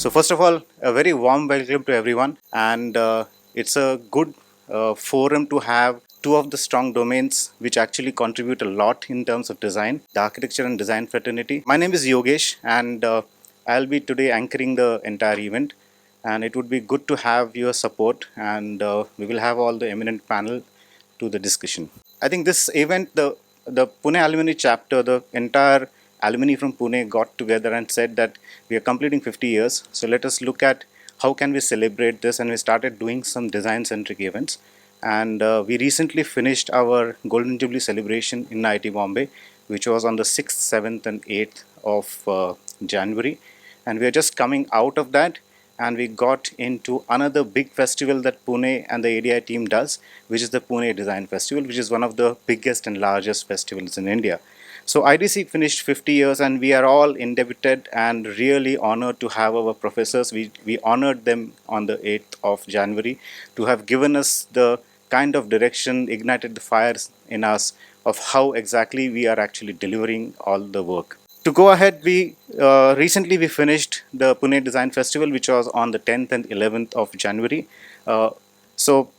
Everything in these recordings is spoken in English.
So first of all, a very warm welcome to everyone, and it's a good forum to have two of the strong domains which actually contribute a lot in terms of design, the architecture and design fraternity. My name is Yogesh, and I'll be today anchoring the entire event, and it would be good to have your support, and we will have all the eminent panel to the discussion. I think this event, the Pune alumni chapter, the entire alumni from Pune got together and said that we are completing 50 years. So let us look at how can we celebrate this, and we started doing some design-centric events. And we recently finished our Golden Jubilee celebration in IIT Bombay, which was on the 6th, 7th, and 8th of January. And we are just coming out of that, and we got into another big festival that Pune and the ADI team does, which is the Pune Design Festival, which is one of the biggest and largest festivals in India. So IDC finished 50 years, and we are all indebted and really honored to have our professors. We honored them on the 8th of January to have given us the kind of direction, ignited the fires in us of how exactly we are actually delivering all the work. To go ahead, we recently we finished the Pune Design Festival, which was on the 10th and 11th of January. So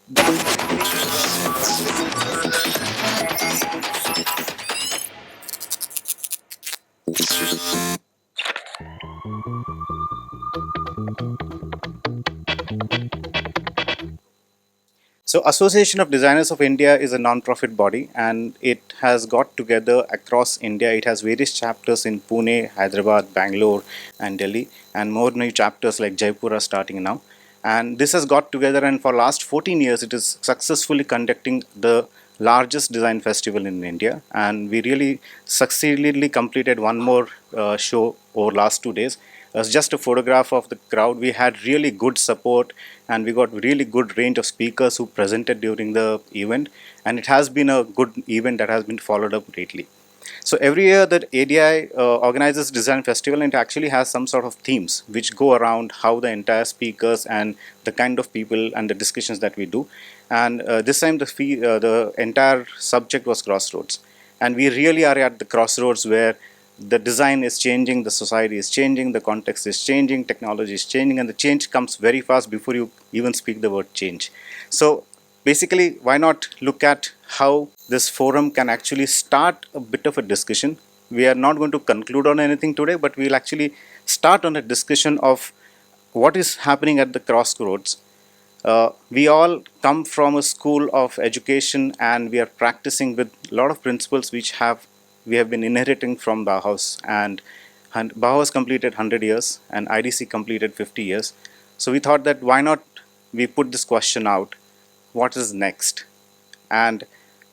So Association of Designers of India is a non-profit body, and it has got together across India. It has various chapters in Pune, Hyderabad, Bangalore and Delhi, and more new chapters like Jaipur are starting now. And this has got together, and for last 14 years it is successfully conducting the largest design festival in India, and we really succeedingly completed one more show over last 2 days. As just a photograph of the crowd, we had really good support, and we got really good range of speakers who presented during the event, and it has been a good event that has been followed up greatly. So every year that ADI organizes design festival, and it actually has some sort of themes which go around how the entire speakers and the kind of people and the discussions that we do. And this time the entire subject was crossroads, and we really are at the crossroads where the design is changing, the society is changing, the context is changing, technology is changing, and the change comes very fast before you even speak the word change. So basically, why not look at how this forum can actually start a bit of a discussion. We are not going to conclude on anything today, but we'll actually start on a discussion of what is happening at the crossroads. We all come from a school of education, and we are practicing with a lot of principles which we have been inheriting from Bauhaus. And Bauhaus completed 100 years and IDC completed 50 years. So we thought that why not we put this question out, what is next? And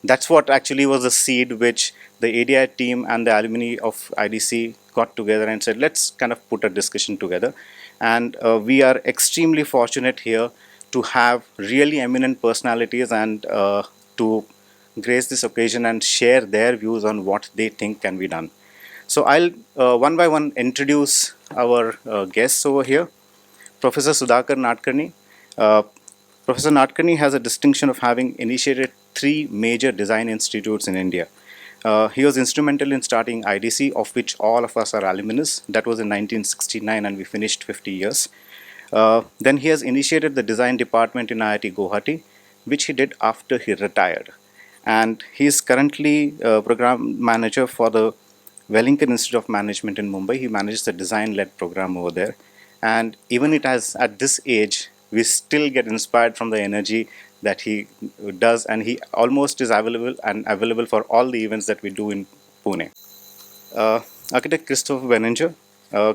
that's what actually was the seed which the ADI team and the alumni of IDC got together and said, let's kind of put a discussion together. And we are extremely fortunate here to have really eminent personalities and to grace this occasion and share their views on what they think can be done. So I'll one by one introduce our guests over here. Professor Sudhakar Nandakari. Professor Nandakari has a distinction of having initiated 3 major design institutes in India. He was instrumental in starting IDC, of which all of us are alumnus. That was in 1969, and we finished 50 years. Then he has initiated the design department in IIT Guwahati, which he did after he retired. And he is currently program manager for the Wellington Institute of Management in Mumbai. He manages the design-led program over there. And even at this age, we still get inspired from the energy that he does, and he almost is available for all the events that we do in Pune. Architect Christopher Benninger.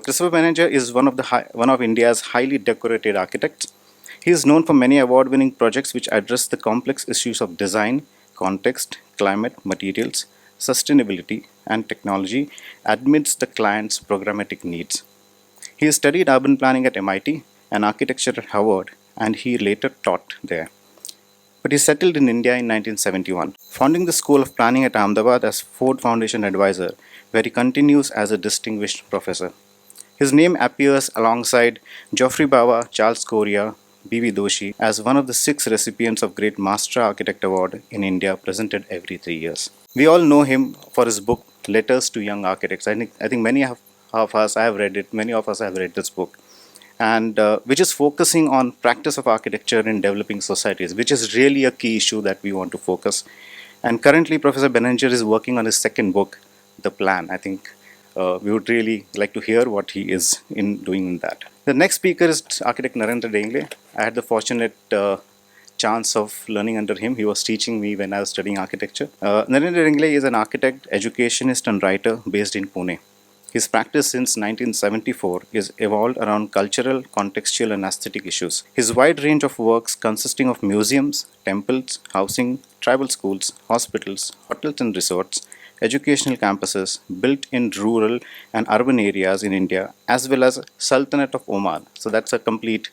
Christopher Benninger is one of India's highly decorated architects. He is known for many award-winning projects which address the complex issues of design, context, climate, materials, sustainability, and technology amidst the client's programmatic needs. He studied urban planning at MIT and architecture at Harvard, and he later taught there. But he settled in India in 1971, founding the School of Planning at Ahmedabad as Ford Foundation Advisor, where he continues as a distinguished professor. His name appears alongside Geoffrey Bawa, Charles Correa, B.V. Doshi as one of the 6 recipients of Great Master Architect Award in India, presented every 3 years. We all know him for his book Letters to Young Architects. I think many of us have read it. Many of us have read this book. and which is focusing on practice of architecture in developing societies, which is really a key issue that we want to focus. And currently, Professor Benninger is working on his second book, The Plan. I think we would really like to hear what he is in doing in that. The next speaker is architect Narendra Dengle. I had the fortunate chance of learning under him. He was teaching me when I was studying architecture. Narendra Dengle is an architect, educationist, and writer based in Pune. His practice since 1974 is evolved around cultural, contextual, and aesthetic issues. His wide range of works consisting of museums, temples, housing, tribal schools, hospitals, hotels and resorts, educational campuses built in rural and urban areas in India, as well as Sultanate of Oman. So that's a complete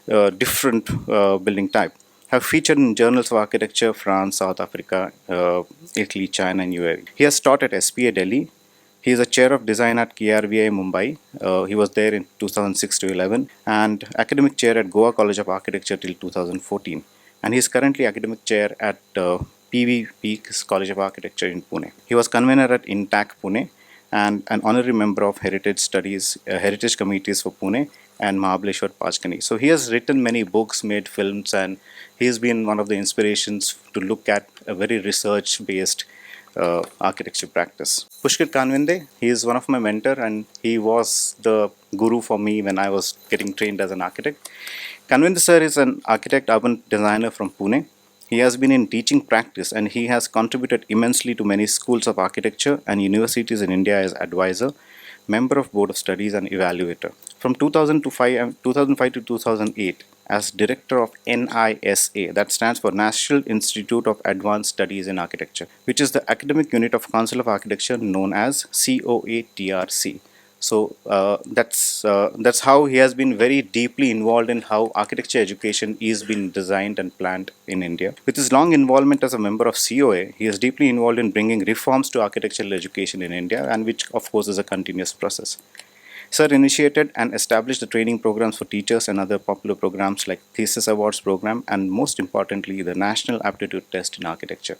different building type. Have featured in journals of architecture, France, South Africa, Italy, China, and UAE. He has taught at SPA Delhi. He is a chair of design at KRVI Mumbai. He was there in 2006 to 11 and academic chair at Goa College of Architecture till 2014. And he is currently academic chair at PV Peaks College of Architecture in Pune. He was convener at INTAC Pune and an honorary member of Heritage Studies, Heritage Committees for Pune and Mahabaleshwar Pachkani. So he has written many books, made films, and he has been one of the inspirations to look at a very research-based architecture practice. Pushkar Kanvinde, he is one of my mentor and he was the guru for me when I was getting trained as an architect. Kanvinde sir is an architect urban designer from Pune. He has been in teaching practice and he has contributed immensely to many schools of architecture and universities in India as advisor, member of board of studies and evaluator. From 2005 to 2008, as director of NISA, that stands for National Institute of Advanced Studies in Architecture, which is the academic unit of Council of Architecture known as COATRC. So that's how he has been very deeply involved in how architecture education is being designed and planned in India. With his long involvement as a member of COA, he is deeply involved in bringing reforms to architectural education in India, and which of course is a continuous process. Sir initiated and established the training programs for teachers and other popular programs like Thesis Awards program and most importantly the National Aptitude Test in Architecture.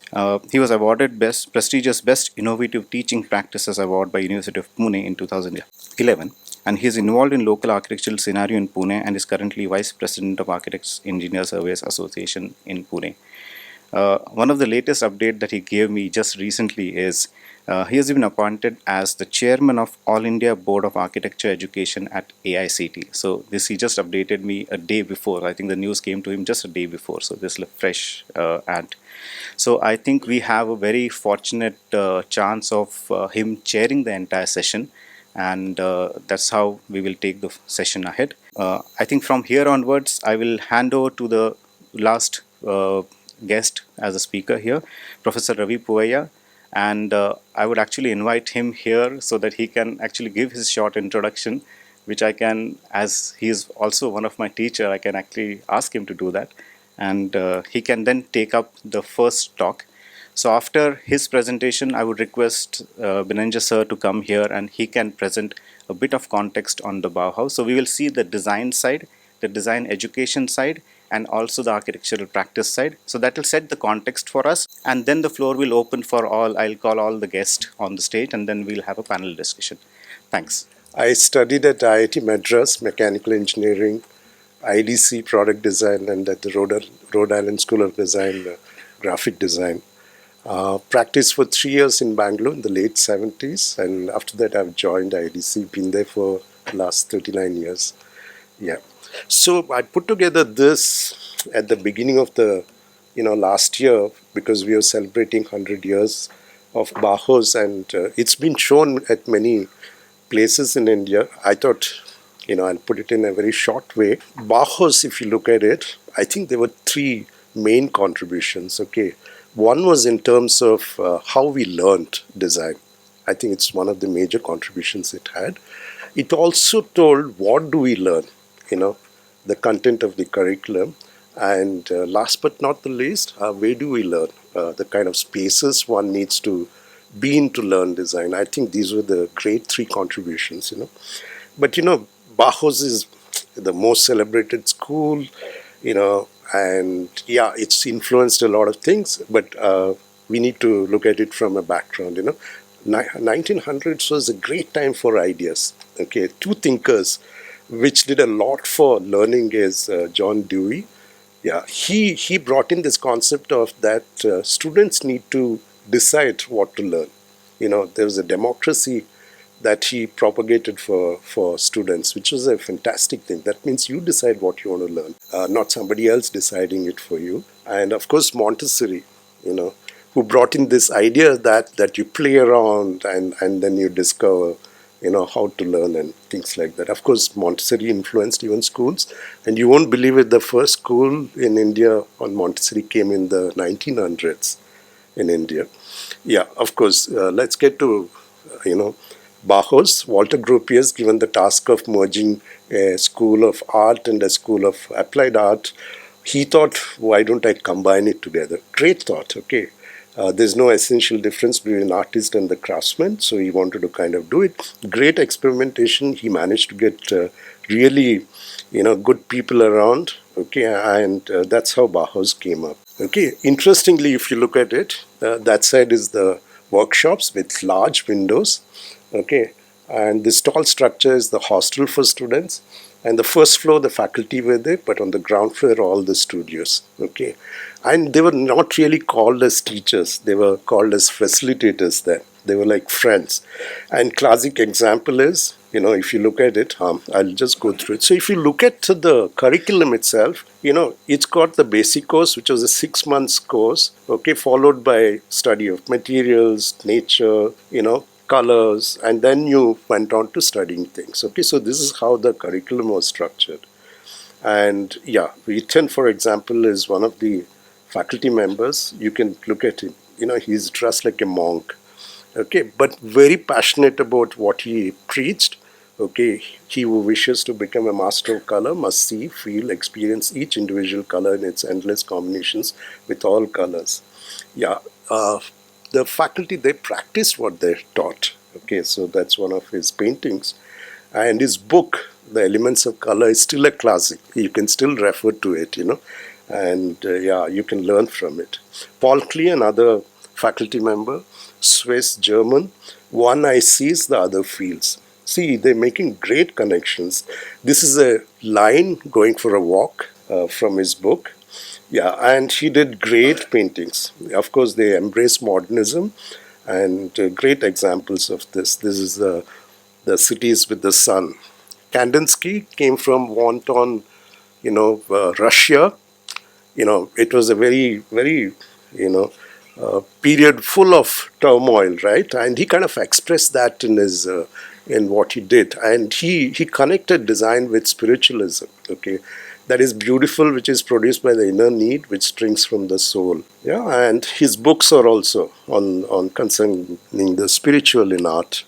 He was awarded prestigious Best Innovative Teaching Practices Award by University of Pune in 2011 and he is involved in local architectural scenario in Pune and is currently Vice President of Architects Engineer Surveyors Association in Pune. One of the latest update that he gave me just recently is he has been appointed as the chairman of All India Board of Architecture Education at AICT. So this he just updated me a day before. I think the news came to him just a day before. So this is a fresh ad. So I think we have a very fortunate chance of him chairing the entire session. And that's how we will take the session ahead. I think from here onwards, I will hand over to the last guest as a speaker here, Professor Ravi Poovaiha. And I would actually invite him here so that he can actually give his short introduction, which I can, as he is also one of my teacher, I can actually ask him to do that. And he can then take up the first talk. So after his presentation, I would request Benninger sir to come here and he can present a bit of context on the Bauhaus. So we will see the design side, the design education side, and also the architectural practice side. So that will set the context for us. And then the floor will open for all, I'll call all the guests on the stage and then we'll have a panel discussion. Thanks. I studied at IIT Madras, Mechanical Engineering, IDC Product Design, and at the Rhode Island School of Design, Graphic Design. Practiced for 3 years in Bangalore in the late 70s, and after that I've joined IDC, been there for the last 39 years. Yeah. So I put together this at the beginning of the, last year because we are celebrating 100 years of Bauhaus, and it's been shown at many places in India. I thought, I'll put it in a very short way. Bauhaus, if you look at it, I think there were three main contributions, okay. One was in terms of how we learned design. I think it's one of the major contributions it had. It also told what do we learn, the content of the curriculum. And last but not the least, where do we learn? The kind of spaces one needs to be in to learn design. I think these were the great three contributions, But, Bauhaus is the most celebrated school, and yeah, it's influenced a lot of things, but we need to look at it from a background, 1900s was a great time for ideas. Okay, two thinkers which did a lot for learning, is John Dewey. Yeah, he brought in this concept of that students need to decide what to learn. There's a democracy that he propagated for students, which was a fantastic thing. That means you decide what you want to learn, not somebody else deciding it for you. And of course, Montessori, who brought in this idea that you play around and then you discover, how to learn and things like that. Of course, Montessori influenced even schools. And you won't believe it, the first school in India on Montessori came in the 1900s in India. Yeah, of course, let's get to, Bauhaus. Walter Gropius, given the task of merging a school of art and a school of applied art, he thought, why don't I combine it together? Great thought, okay. There's no essential difference between an artist and the craftsman, so he wanted to kind of do it. Great experimentation. He managed to get really, good people around, okay, and that's how Bauhaus came up. Okay, interestingly, if you look at it, that side is the workshops with large windows, okay, and this tall structure is the hostel for students. And the first floor, the faculty were there, but on the ground floor, all the studios. Okay, and they were not really called as teachers; they were called as facilitators. There, they were like friends. And classic example is, if you look at it, I'll just go through it. So if you look at the curriculum itself, it's got the basic course, which was a 6 months course. Okay, followed by study of materials, nature, colors, and then you went on to studying things. Okay, so this is how the curriculum was structured. And yeah, Ethan, for example, is one of the faculty members. You can look at him. He's dressed like a monk. Okay, but very passionate about what he preached. Okay, he who wishes to become a master of color must see, feel, experience each individual color in its endless combinations with all colors. Yeah, the faculty, they practiced what they taught. Okay, so that's one of his paintings. And his book, The Elements of Color, is still a classic. You can still refer to it, and yeah, you can learn from it. Paul Klee, another faculty member, Swiss, German. One eye sees, the other feels. See, they're making great connections. This is a line going for a walk from his book. Yeah, and he did great paintings. Of course, they embrace modernism, and great examples of this. This is the cities with the sun. Kandinsky came from wanton, Russia. It was a very, very, period full of turmoil, right? And he kind of expressed that in his in what he did, and he connected design with spiritualism. Okay, that is beautiful, which is produced by the inner need, which springs from the soul. Yeah, and his books are also on concerning the spiritual in art.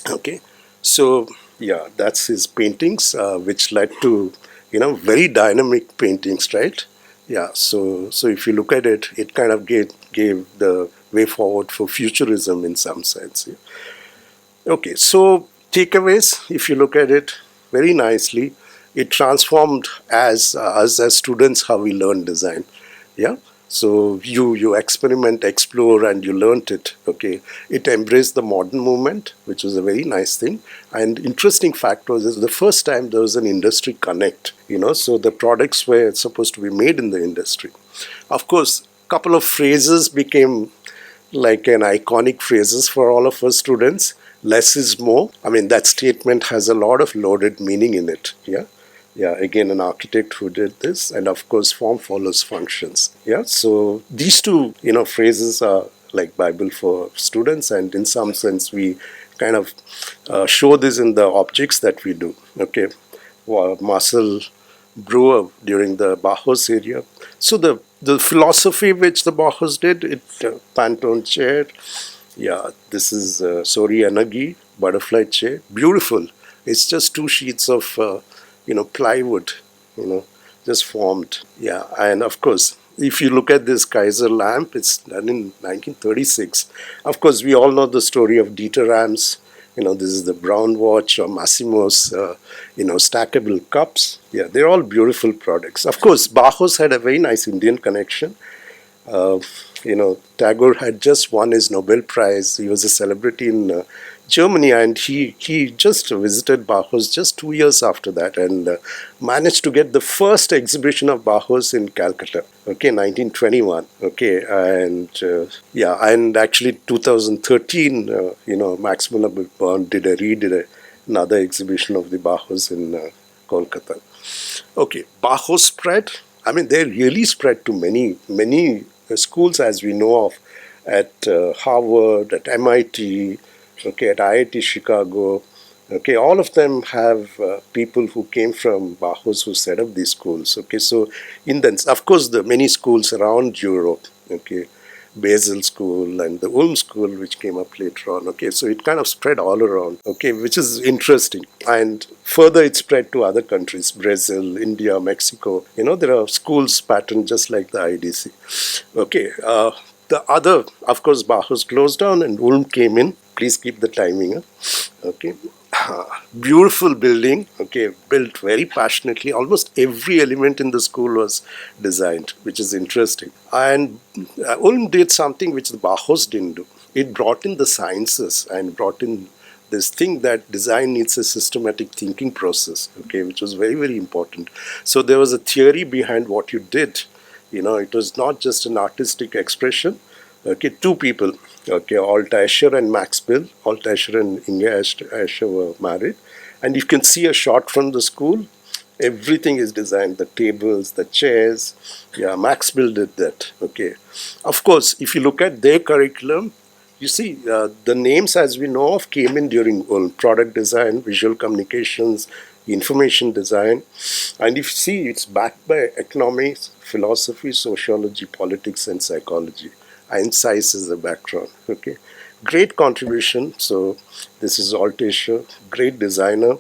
Okay, so yeah, that's his paintings, which led to very dynamic paintings, right? Yeah, so if you look at it, it kind of gave the way forward for futurism in some sense. Yeah. Okay, so takeaways, if you look at it very nicely, it transformed as us as students how we learn design. Yeah. So you experiment, explore, and you learnt it. Okay, it embraced the modern movement, which was a very nice thing. And interesting fact was, this the first time there was an industry connect. So the products were supposed to be made in the industry. Of course, a couple of phrases became like an iconic phrases for all of us students. Less is more. I mean, that statement has a lot of loaded meaning in it. Yeah. Yeah, again, an architect who did this, and of course, form follows functions. Yeah, so these two, phrases are like Bible for students, and in some sense, we kind of show this in the objects that we do. Okay, well, Marcel Breuer during the Bauhaus area. So the philosophy which the Bauhaus did, it Pantone chair. Yeah, this is Sori Anagi butterfly chair. Beautiful. It's just two sheets of plywood, just formed. Yeah, and of course, if you look at this Kaiser lamp, it's done in 1936. Of course, we all know the story of Dieter Rams. This is the Brown watch or Massimo's, stackable cups. Yeah, they're all beautiful products. Of course, Bauhaus had a very nice Indian connection. Tagore had just won his Nobel Prize. He was a celebrity in Germany, and he just visited Bauhaus just 2 years after that, and managed to get the first exhibition of Bauhaus in Calcutta. Okay, 1921. Okay, and yeah, and actually 2013, Max Muller another exhibition of the Bauhaus in Kolkata. Okay, Bauhaus spread. I mean, they really spread to many schools, as we know of, at Harvard, at MIT, okay, at IIT Chicago. Okay, all of them have people who came from Bauhaus who set up these schools. Okay, so of course, the many schools around Europe. Okay, Basel School and the Ulm School, which came up later on. Okay, so it kind of spread all around. Okay, which is interesting. And further, it spread to other countries: Brazil, India, Mexico. There are schools patterned just like the IDC. Okay, the other, of course, Bauhaus closed down and Ulm came in. Please keep the timing. Okay. Beautiful building, okay, built very passionately. Almost every element in the school was designed, which is interesting. And Ulm did something which the Bauhaus didn't do. It brought in the sciences and brought in this thing that design needs a systematic thinking process, okay, which was very, very important. So there was a theory behind what you did. It was not just an artistic expression. Okay, two people, okay, Alt Escher and Max Bill. Alt Escher and Inge Escher were married. And you can see a shot from the school. Everything is designed, the tables, the chairs. Yeah, Max Bill did that, okay. Of course, if you look at their curriculum, you see the names as we know of came in during product design, visual communications, information design. And if you see, it's backed by economics, philosophy, sociology, politics, and psychology. And science is the background. Okay, great contribution. So this is Altacia, great designer.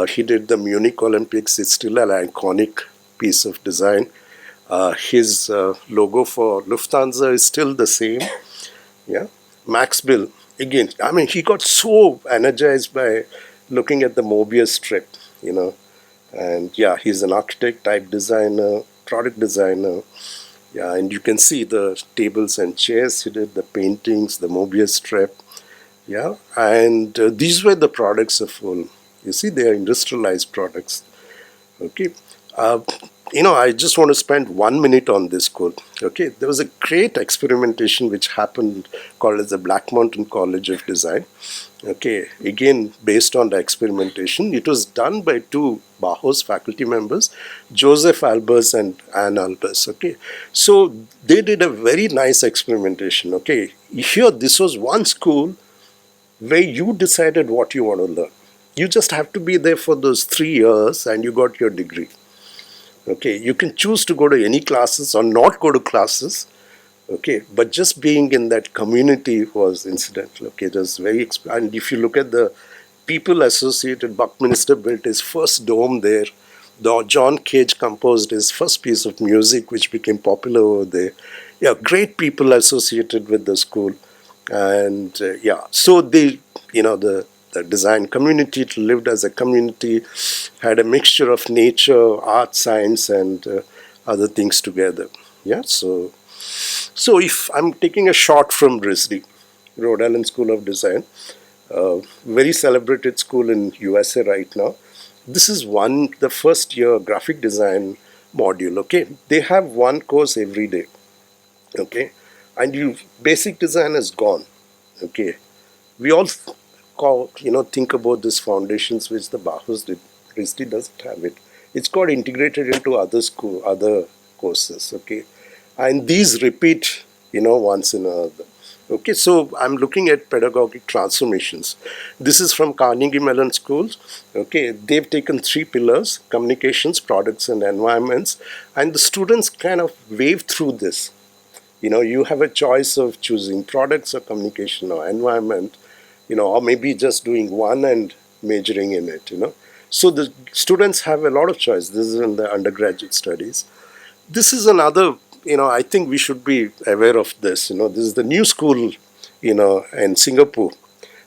He did the Munich Olympics. It's still an iconic piece of design. His logo for Lufthansa is still the same. Yeah, Max Bill again. I mean, he got so energized by looking at the Mobius strip. And yeah, he's an architect, type designer, product designer. Yeah, and you can see the tables and chairs. He did the paintings, the Mobius strip. Yeah, and these were the products of Ulm. You see, they are industrialized products. Okay, I just want to spend 1 minute on this code. Okay, there was a great experimentation which happened called as the Black Mountain College of Design. Okay, again, based on the experimentation, it was done by two Bauhaus faculty members, Joseph Albers and Anne Albers. Okay, so they did a very nice experimentation. Okay, here, this was one school where you decided what you want to learn. You just have to be there for those 3 years and you got your degree. Okay, you can choose to go to any classes or not go to classes. Okay, but just being in that community was incidental. Okay, it was very, and if you look at the people associated, Buckminster built his first dome there. John Cage composed his first piece of music, which became popular over there. Yeah, great people associated with the school. And yeah, so they, the design community lived as a community, had a mixture of nature, art, science, and other things together. Yeah, so if I'm taking a shot from RISD, Rhode Island School of Design, very celebrated school in USA right now. This is the first year graphic design module. Okay, they have one course every day. Okay, and basic design is gone. Okay, we all think about these foundations which the Bauhaus did. RISD doesn't have it. It's got integrated into other courses. Okay, and these repeat once in another. Okay, so I'm looking at pedagogic transformations. This is from Carnegie Mellon Schools. Okay, they've taken 3 pillars: communications, products, and environments, and the students kind of wave through this. You have a choice of choosing products or communication or environment, or maybe just doing one and majoring in it. So the students have a lot of choice. This is in the undergraduate studies. This is another, I think we should be aware of this. This is the new school, in Singapore.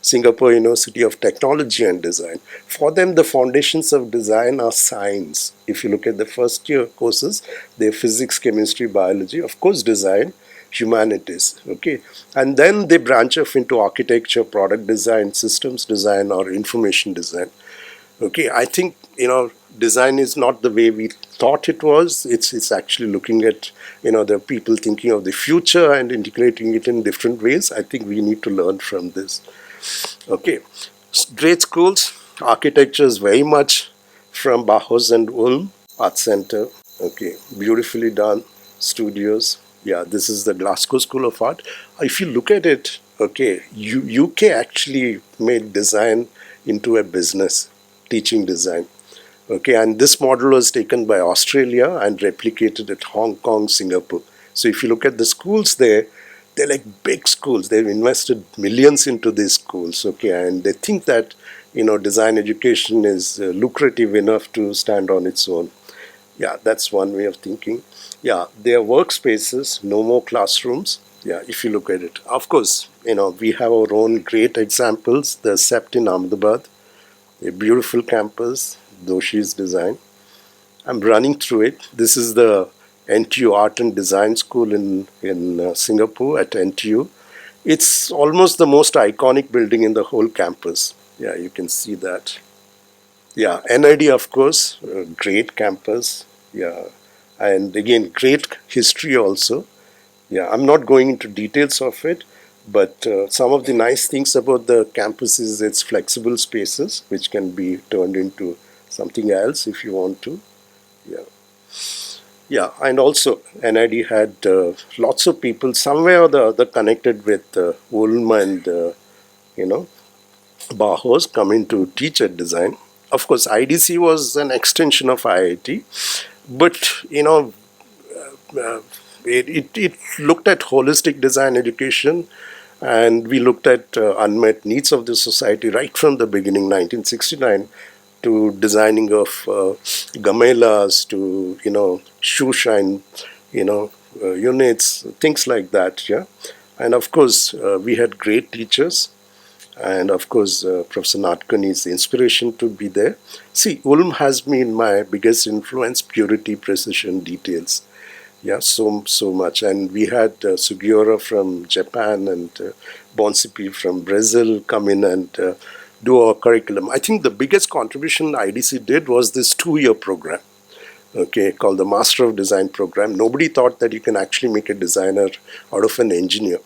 Singapore University of Technology and Design. For them, the foundations of design are science. If you look at the first year courses, they're physics, chemistry, biology, of course, design. humanities, okay? And then they branch off into architecture, product design, systems design, or information design. Okay, I think, design is not the way we thought it was. It's actually looking at, the people thinking of the future and integrating it in different ways. I think we need to learn from this. Okay, great schools. Architecture is very much from Bauhaus and Ulm Art Center. Okay, beautifully done. Studios. Yeah, this is the Glasgow School of Art. If you look at it, okay, UK actually made design into a business, teaching design. Okay, and this model was taken by Australia and replicated at Hong Kong, Singapore. So if you look at the schools there, they're like big schools. They've invested millions into these schools. Okay, and they think that design education is lucrative enough to stand on its own. Yeah, that's one way of thinking. Yeah, there are workspaces, no more classrooms. Yeah, if you look at it, of course, we have our own great examples. The SEPT in Ahmedabad, a beautiful campus, Doshi's design. I'm running through it. This is the NTU Art and Design School in Singapore at NTU. It's almost the most iconic building in the whole campus. Yeah, you can see that. Yeah, NID, of course, great campus. Yeah, and again, great history also. Yeah, I'm not going into details of it, but some of the nice things about the campus is its flexible spaces, which can be turned into something else if you want to. Yeah. Yeah, and also NID had lots of people somewhere or the other connected with Ulm and, you know, Bauhaus coming to teach at design. Of course, IDC was an extension of IIT, but, uh, it looked at holistic design education, and we looked at unmet needs of the society right from the beginning, 1969, to designing of gamelas, to shoe shine, units, things like that. Yeah, and of course we had great teachers, and of course Professor Natkani's inspiration to be there. See, Ulm has been my biggest influence: purity, precision, details. Yeah, so much. And we had Sugiura from Japan and Bonsipi from Brazil come in and do our curriculum. I think the biggest contribution IDC did was this 2-year program, okay, called the Master of Design program. Nobody thought that you can actually make a designer out of an engineer.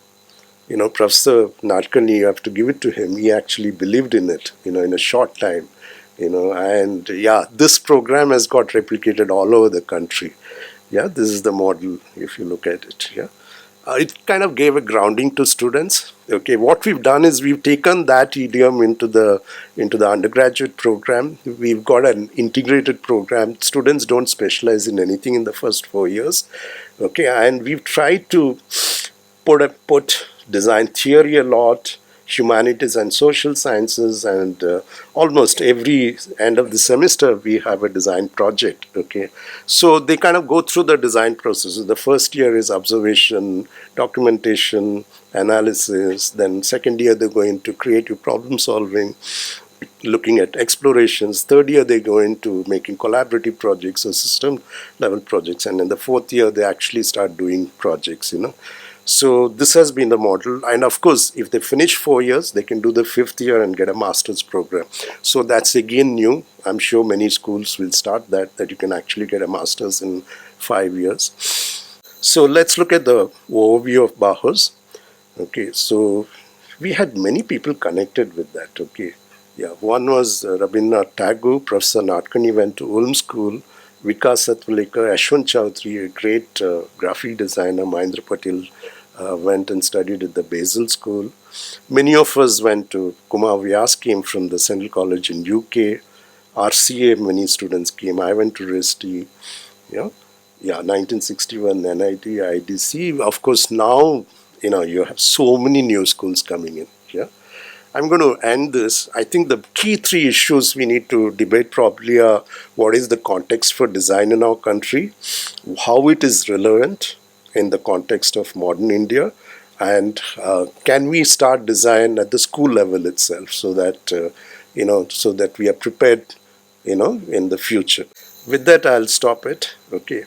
Professor Natkani, you have to give it to him. He actually believed in it, in a short time, and yeah, this program has got replicated all over the country. Yeah, this is the model if you look at it. Yeah, it kind of gave a grounding to students. Okay, what we've done is we've taken that idiom into the undergraduate program. We've got an integrated program. Students don't specialize in anything in the first 4 years. Okay, and we've tried to put design theory a lot, humanities and social sciences, and almost every end of the semester we have a design project. Okay, so they kind of go through the design process. The first year is observation, documentation, analysis. Then second year they go into creative problem solving, looking at explorations. Third year they go into making collaborative projects or system level projects, and in the fourth year they actually start doing projects. So this has been the model. And of course, if they finish 4 years, they can do the fifth year and get a master's program. So that's again new. I'm sure many schools will start that you can actually get a master's in 5 years. So let's look at the overview of Bauhaus. Okay, so we had many people connected with that. Okay, yeah, one was Rabindranath Tagore. Professor Natkani went to Ulm School. Vikas Satwalekar, Ashwin Chowdhury, a great graphic designer. Mahendra Patel went and studied at the Basel School. Many of us went to, Kumar Vyas came from the Central College in UK. RCA, many students came. I went to RISD. Yeah, 1961, NIT, IDC. Of course, now, you have so many new schools coming in. Yeah. I'm going to end this. I think the key three issues we need to debate probably are: what is the context for design in our country, how it is relevant in the context of modern India, and can we start design at the school level itself, so that so that we are prepared, in the future. With that, I'll stop it. Okay,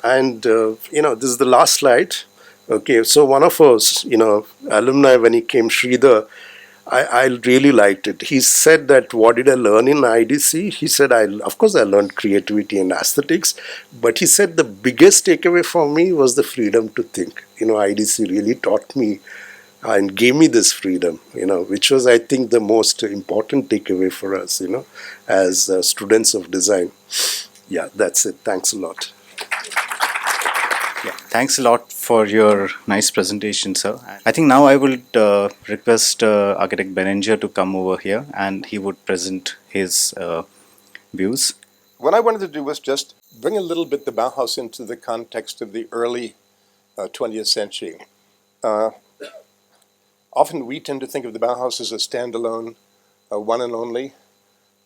and this is the last slide. Okay, so one of us, alumni, when he came, Sridhar, I really liked it. He said that, what did I learn in IDC? He said, of course I learned creativity and aesthetics, but he said the biggest takeaway for me was the freedom to think. IDC really taught me and gave me this freedom, which was, I think, the most important takeaway for us, as students of design. Yeah, that's it. Thanks a lot. Yeah, thanks a lot for your nice presentation, sir. I think now I would request Architect Benninger to come over here and he would present his views. What I wanted to do was just bring a little bit the Bauhaus into the context of the early 20th century. Often we tend to think of the Bauhaus as a standalone, one and only,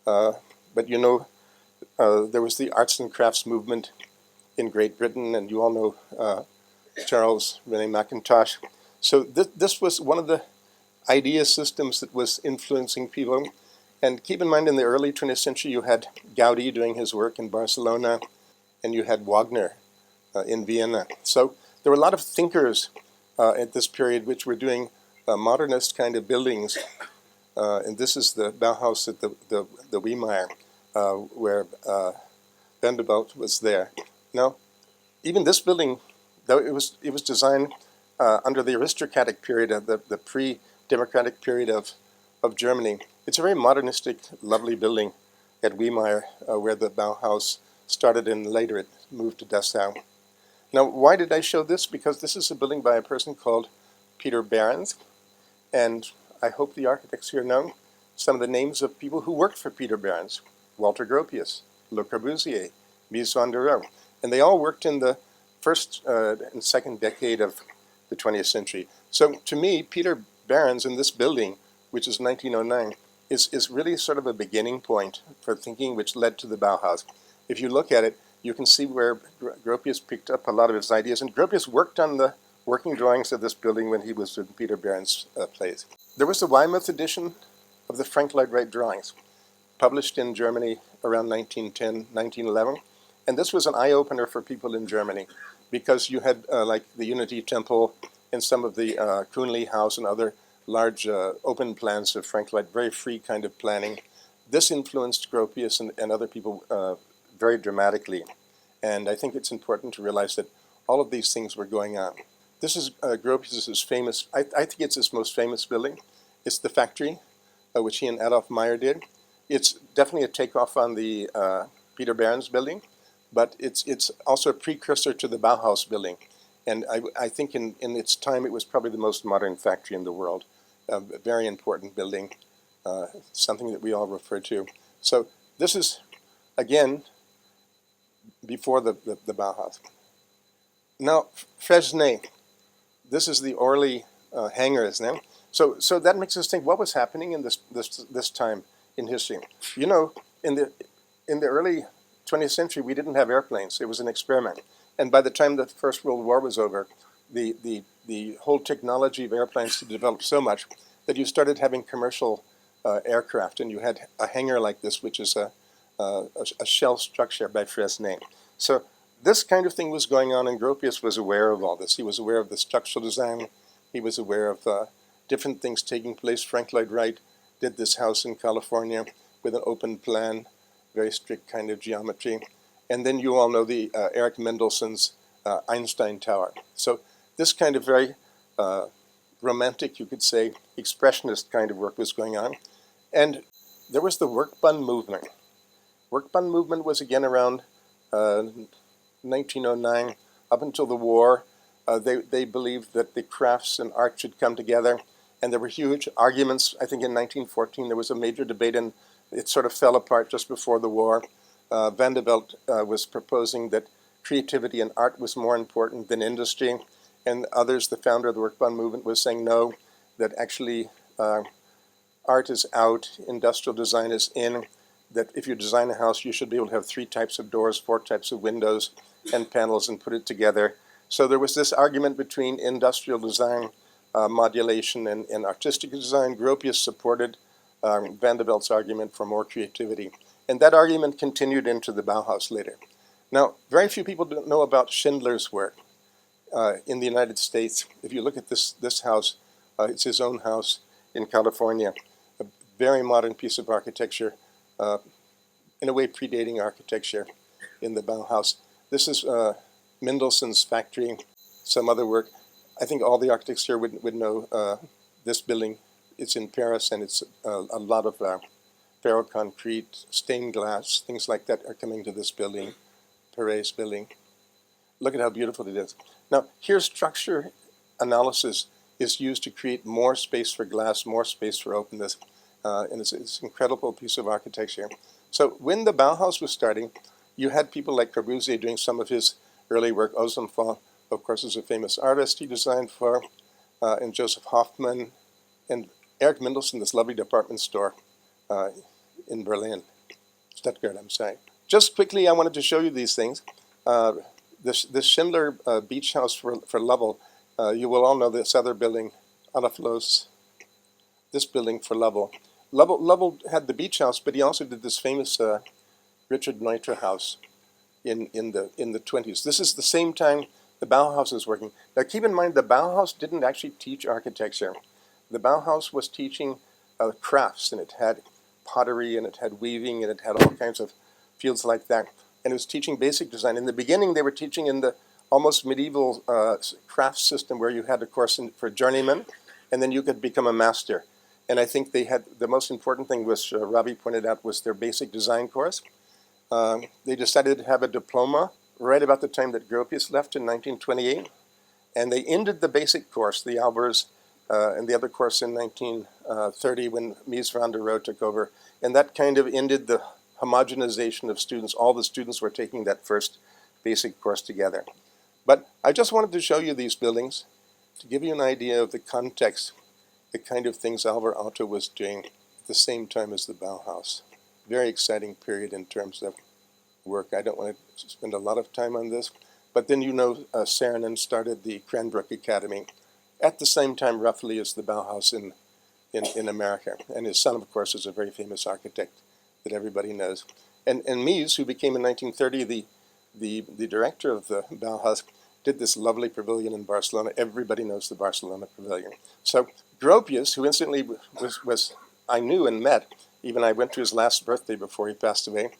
but there was the arts and crafts movement in Great Britain, and you all know Charles René Mackintosh. So this was one of the idea systems that was influencing people. And keep in mind, in the early 20th century, you had Gaudi doing his work in Barcelona, and you had Wagner in Vienna. So there were a lot of thinkers at this period which were doing modernist kind of buildings. And this is the Bauhaus at the Wiemeyer, where Vanderbilt was there. Now, even this building, though it was designed under the aristocratic period of the pre-democratic period of Germany, it's a very modernistic, lovely building at Wiemeyer, where the Bauhaus started, and later it moved to Dessau. Now, why did I show this? Because this is a building by a person called Peter Behrens, and I hope the architects here know some of the names of people who worked for Peter Behrens: Walter Gropius, Le Corbusier, Mies van der Rohe, and they all worked in the first and second decade of the 20th century. So to me, Peter Behrens in this building, which is 1909, is really sort of a beginning point for thinking which led to the Bauhaus. If you look at it, you can see where Gropius picked up a lot of his ideas, and Gropius worked on the working drawings of this building when he was in Peter Behrens' place. There was the Weymouth edition of the Frank Lloyd Wright drawings, published in Germany around 1910, 1911, and this was an eye-opener for people in Germany, because you had like the Unity Temple and some of the Kuhnli House and other large open plans of Frank Lloyd, very free kind of planning. This influenced Gropius and other people very dramatically. And I think it's important to realize that all of these things were going on. This is Gropius's famous, I think it's his most famous building. It's the factory, which he and Adolf Meyer did. It's definitely a takeoff on the Peter Behrens building, but it's also a precursor to the Bauhaus building. And I think in its time, it was probably the most modern factory in the world. A very important building, something that we all refer to. So this is, again, before the Bauhaus. Now, Fresnay, this is the Orly hangars now. So that makes us think, what was happening in this time in history? You know, in the early 20th century, we didn't have airplanes. It was an experiment. And by the time the First World War was over, the whole technology of airplanes had developed so much that you started having commercial aircraft, and you had a hangar like this, which is a shell structure by Fresnay. So this kind of thing was going on, and Gropius was aware of all this. He was aware of the structural design. He was aware of different things taking place. Frank Lloyd Wright did this house in California with an open plan, very strict kind of geometry. And then you all know the Erich Mendelssohn's Einstein Tower. So this kind of very romantic, you could say, expressionist kind of work was going on. And there was the Workbund movement. Workbund movement was again around 1909, up until the war. They believed that the crafts and art should come together. And there were huge arguments. I think in 1914 there was a major debate, and it sort of fell apart just before the war. Vanderbilt was proposing that creativity and art was more important than industry, and others, the founder of the Workbund movement, was saying no, that actually art is out, industrial design is in, that if you design a house, you should be able to have 3 types of doors, 4 types of windows and panels and put it together. So there was this argument between industrial design, modulation, and artistic design. Gropius supported Vanderbilt's argument for more creativity. And that argument continued into the Bauhaus later. Now, very few people know about Schindler's work. in the United States. If you look at this house, it's his own house in California. A very modern piece of architecture, in a way predating architecture in the Bauhaus. This is Mendelssohn's factory, some other work. I think all the architects here would know this building. It's in Paris, and it's a lot of ferroconcrete, stained glass, things like that are coming to this building, Perret's building. Look at how beautiful it is. Now, here structure analysis is used to create more space for glass, more space for openness, and it's an incredible piece of architecture. So when the Bauhaus was starting, you had people like Corbusier doing some of his early work. Ozenfant, of course, is a famous artist he designed for, and Joseph Hoffmann, and Erich Mendelssohn, this lovely department store in Berlin, Stuttgart, I'm saying. Just quickly, I wanted to show you these things. This Schindler beach house for Lovell, you will all know this other building, Alaflos, this building for Lovell. Lovell had the beach house, but he also did this famous Richard Neutra house in the 20s. This is the same time the Bauhaus is working. Now keep in mind, the Bauhaus didn't actually teach architecture. The Bauhaus was teaching crafts, and it had pottery, and it had weaving, and it had all kinds of fields like that. And it was teaching basic design. In the beginning, they were teaching in the almost medieval craft system where you had a course for journeyman, and then you could become a master. And I think they had, the most important thing, which Ravi pointed out, was their basic design course. They decided to have a diploma right about the time that Gropius left in 1928. And they ended the basic course, the Albers, and the other course in 1930 when Mies van der Rohe took over. And that kind of ended the homogenization of students. All the students were taking that first basic course together. But I just wanted to show you these buildings to give you an idea of the context, the kind of things Alvar Aalto was doing at the same time as the Bauhaus. Very exciting period in terms of work. I don't want to spend a lot of time on this, but then Saarinen started the Cranbrook Academy at the same time roughly as the Bauhaus in America. And his son, of course, is a very famous architect that everybody knows. And Mies, who became in 1930 the director of the Bauhaus, did this lovely pavilion in Barcelona. Everybody knows the Barcelona pavilion. So Gropius, who incidentally was I knew and met, even I went to his last birthday before he passed away,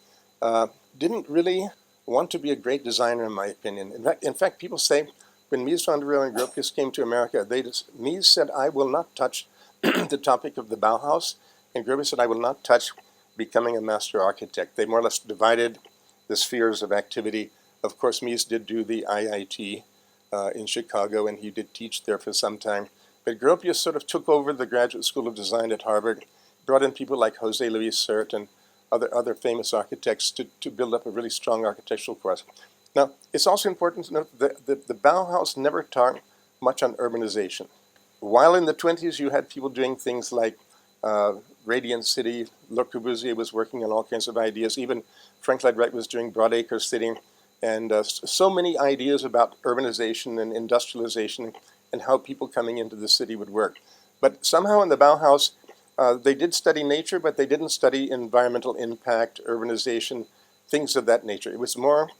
didn't really want to be a great designer, in my opinion. In fact, people say when Mies van der Rohe and Gropius came to America, Mies said, "I will not touch the topic of the Bauhaus," and Gropius said, "I will not touch becoming a master architect." They more or less divided the spheres of activity. Of course, Mies did do the IIT in Chicago, and he did teach there for some time. But Gropius sort of took over the Graduate School of Design at Harvard, brought in people like Jose Luis Sert and other famous architects to build up a really strong architectural course. Now, it's also important to note that the Bauhaus never taught much on urbanization. While in the 20s, you had people doing things like Radiant City. Le Corbusier was working on all kinds of ideas. Even Frank Lloyd Wright was doing Broadacre City. And so many ideas about urbanization and industrialization and how people coming into the city would work. But somehow in the Bauhaus, they did study nature, but they didn't study environmental impact, urbanization, things of that nature. It was more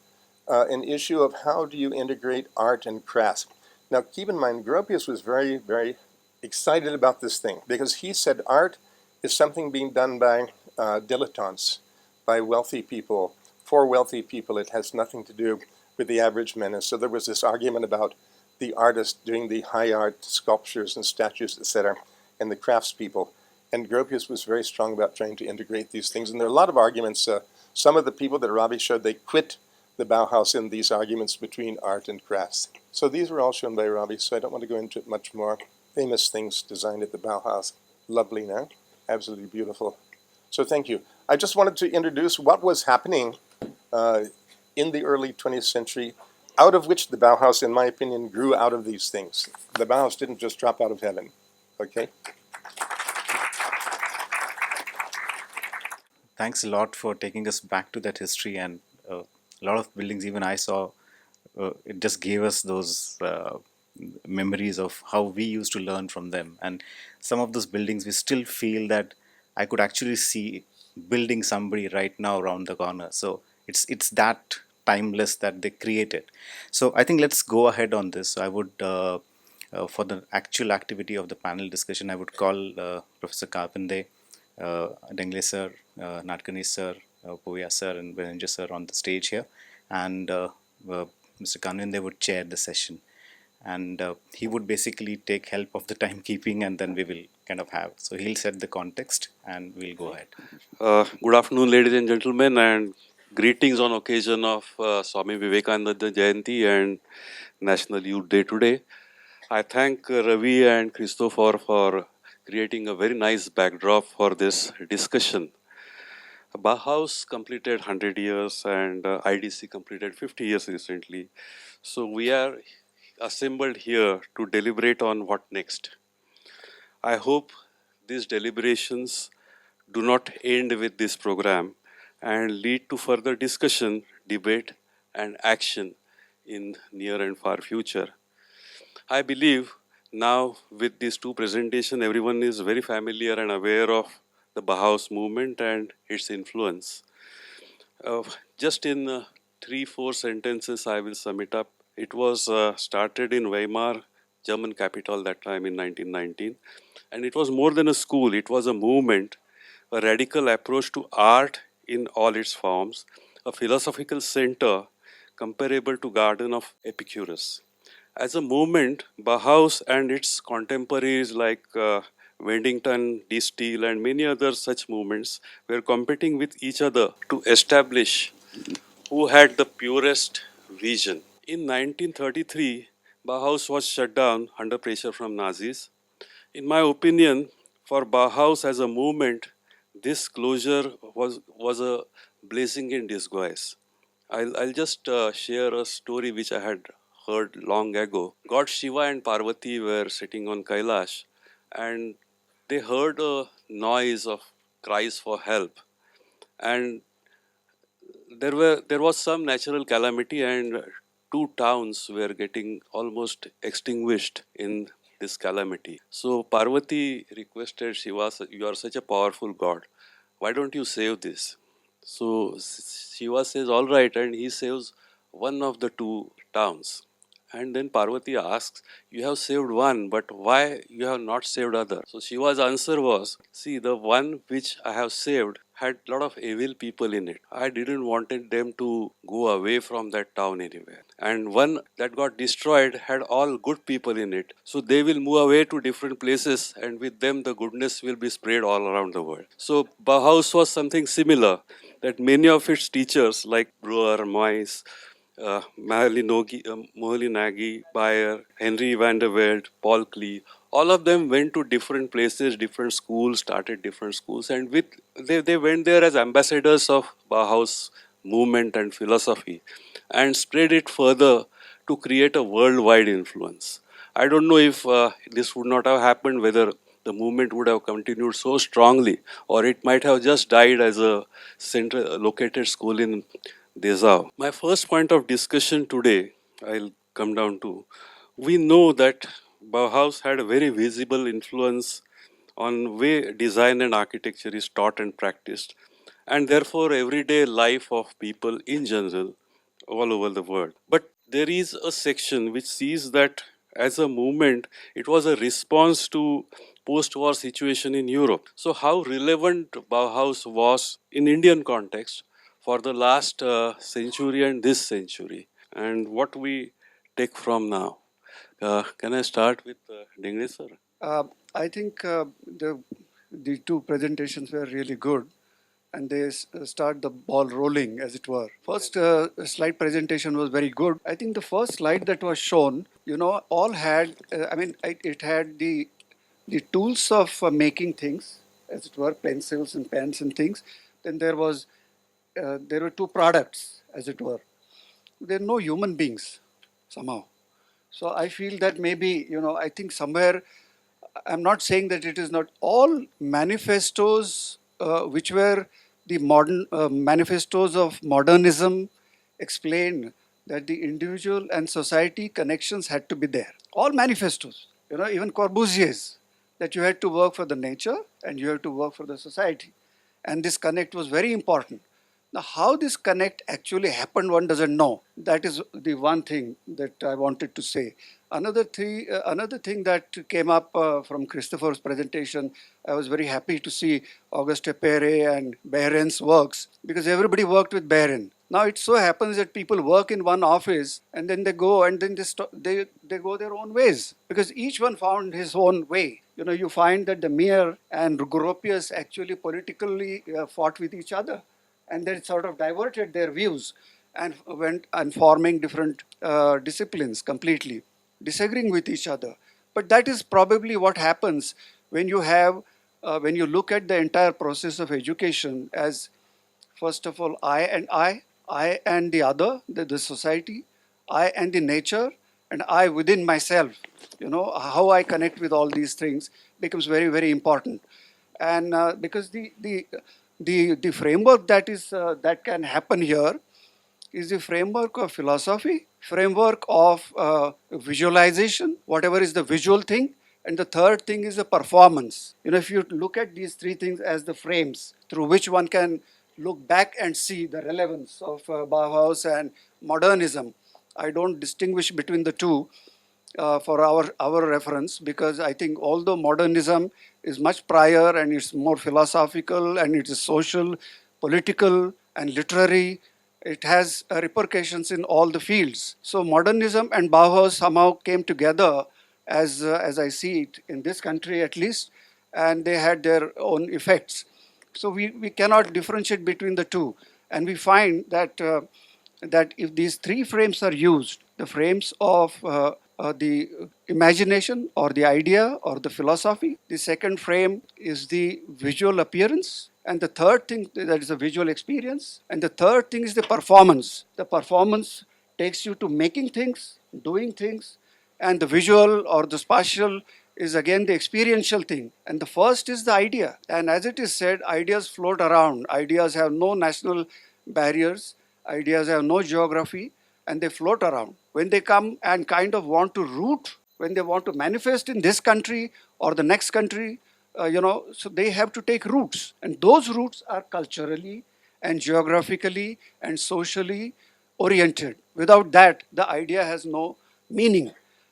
an issue of how do you integrate art and crafts. Now, keep in mind, Gropius was very, very excited about this thing because he said art is something being done by dilettantes, by wealthy people, for wealthy people. It has nothing to do with the average man. And so there was this argument about the artist doing the high art sculptures and statues, etc., and the craftspeople. And Gropius was very strong about trying to integrate these things. And there are a lot of arguments. Some of the people that Ravi showed, they quit the Bauhaus in these arguments between art and crafts. So these were all shown by Ravi, so I don't want to go into it much more. Famous things designed at the Bauhaus. Lovely now. Absolutely beautiful. So thank you. I just wanted to introduce what was happening in the early 20th century, out of which the Bauhaus, in my opinion, grew out of these things. The Bauhaus didn't just drop out of heaven. Okay? Thanks a lot for taking us back to that history, and a lot of buildings even I saw, it just gave us those memories of how we used to learn from them. And some of those buildings we still feel that I could actually see building somebody right now around the corner. So it's that timeless that they created. So I think let's go ahead on this. I would, for the actual activity of the panel discussion, I would call Professor Kapinde, Dengle sir, Nadkarni sir, Poovaiha sir, and Benninger sir on the stage here, and Mr. Kanvinde would chair the session, and he would basically take help of the timekeeping, and then we will kind of have. So he'll set the context, and we'll go ahead. Good afternoon, ladies and gentlemen, and greetings on occasion of Swami Vivekananda Jayanti and National Youth Day today. I thank Ravi and Christopher for creating a very nice backdrop for this discussion. Bauhaus completed 100 years and IDC completed 50 years recently. So we are assembled here to deliberate on what next. I hope these deliberations do not end with this program and lead to further discussion, debate, and action in near and far future. I believe now with these two presentations, everyone is very familiar and aware of the Bauhaus movement and its influence. Just in 3-4 sentences, I will sum it up. It was started in Weimar, German capital that time in 1919. And it was more than a school, it was a movement, a radical approach to art in all its forms, a philosophical center comparable to Garden of Epicurus. As a movement, Bauhaus and its contemporaries like Wendington, D. Steele, and many other such movements were competing with each other to establish who had the purest vision. In 1933, Bauhaus was shut down under pressure from Nazis. In my opinion, for Bauhaus as a movement, this closure was a blessing in disguise. I'll just share a story which I had heard long ago. God Shiva and Parvati were sitting on Kailash and they heard a noise of cries for help. And there was some natural calamity and two towns were getting almost extinguished in this calamity. So Parvati requested Shiva, you are such a powerful god, why don't you save this? So Shiva says, all right, and he saves one of the two towns. And then Parvati asks, you have saved one, but why you have not saved other? So Shiva's answer was, see, the one which I have saved had a lot of evil people in it. I didn't wanted them to go away from that town anywhere. And one that got destroyed had all good people in it. So they will move away to different places and with them the goodness will be spread all around the world. So Bauhaus was something similar, that many of its teachers like Brewer, Moyes, Moholy-Nagy, Bayer, Henry van der Velde, Paul Klee, all of them went to different places, different schools, started different schools, and they went there as ambassadors of Bauhaus movement and philosophy and spread it further to create a worldwide influence. I don't know if this would not have happened, whether the movement would have continued so strongly, or it might have just died as a located school in Dessau. My first point of discussion today, I'll come down to, we know that Bauhaus had a very visible influence on way design and architecture is taught and practiced, and therefore everyday life of people in general all over the world. But there is a section which sees that as a movement, it was a response to post-war situation in Europe. So how relevant Bauhaus was in Indian context for the last century and this century, and what we take from now. Can I start with Dengle sir? I think the two presentations were really good, and they start the ball rolling, as it were. First slide presentation was very good. I think the first slide that was shown, all had, it had the tools of making things, as it were, pencils and pens and things. Then there were two products, as it were. There are no human beings, somehow. So I feel that maybe, I think somewhere, I'm not saying that it is not all manifestos, which were the modern manifestos of modernism, explained that the individual and society connections had to be there. All manifestos, even Corbusier's, that you had to work for the nature and you had to work for the society. And this connect was very important. Now, how this connect actually happened, one doesn't know. That is the one thing that I wanted to say. Another thing that came up from Christopher's presentation, I was very happy to see Auguste Perret and Behren's works, because everybody worked with Behren. Now it so happens that people work in one office and then they go and then they go their own ways, because each one found his own way. You find that the Mir and Gropius actually politically fought with each other, and then sort of diverted their views and went and forming different disciplines completely, disagreeing with each other. But that is probably what happens when when you look at the entire process of education as, first of all, I and the other, the society, I and the nature, and I within myself. How I connect with all these things becomes very, very important. And because the framework that can happen here is the framework of philosophy, framework of visualization, whatever is the visual thing, and the third thing is the performance. If you look at these three things as the frames through which one can look back and see the relevance of Bauhaus and modernism, I don't distinguish between the two for our reference, because I think although modernism is much prior and it's more philosophical and it is social, political, and literary, it has repercussions in all the fields. So modernism and Bauhaus somehow came together, as I see it in this country at least, and they had their own effects. So we cannot differentiate between the two, and we find that if these three frames are used, the frames of the imagination or the idea or the philosophy, the second frame is the visual appearance, and the third thing, that is a visual experience, and the third thing is the performance. The performance takes you to making things, doing things, and the visual or the spatial is again the experiential thing. And the first is the idea. And as it is said, ideas float around. Ideas have no national barriers. Ideas have no geography, and they float around. When they come and kind of want to root, when they want to manifest in this country or the next country, so they have to take roots. And those roots are culturally and geographically and socially oriented. Without that, the idea has no meaning.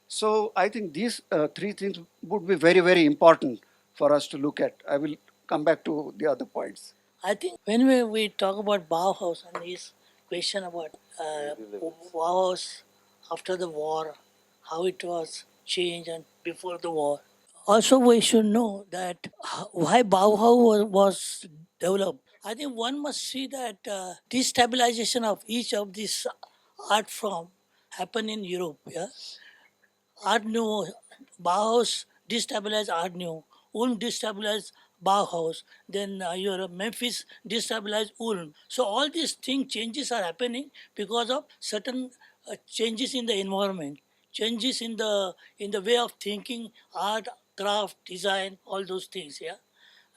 So I think these three things would be very, very important for us to look at. I will come back to the other points. I think when we talk about Bauhaus and his question about Bauhaus after the war, how it was changed and before the war. Also, we should know that why Bauhaus was developed. I think one must see that destabilization of each of these art form happen in Europe. Yeah, Art Nouveau, Bauhaus destabilized Art Nouveau, Ulm destabilized Bauhaus, then your Memphis destabilized Ulm. So all these thing changes are happening because of certain changes in the environment, changes in the way of thinking, art, craft, design, all those things. Yeah,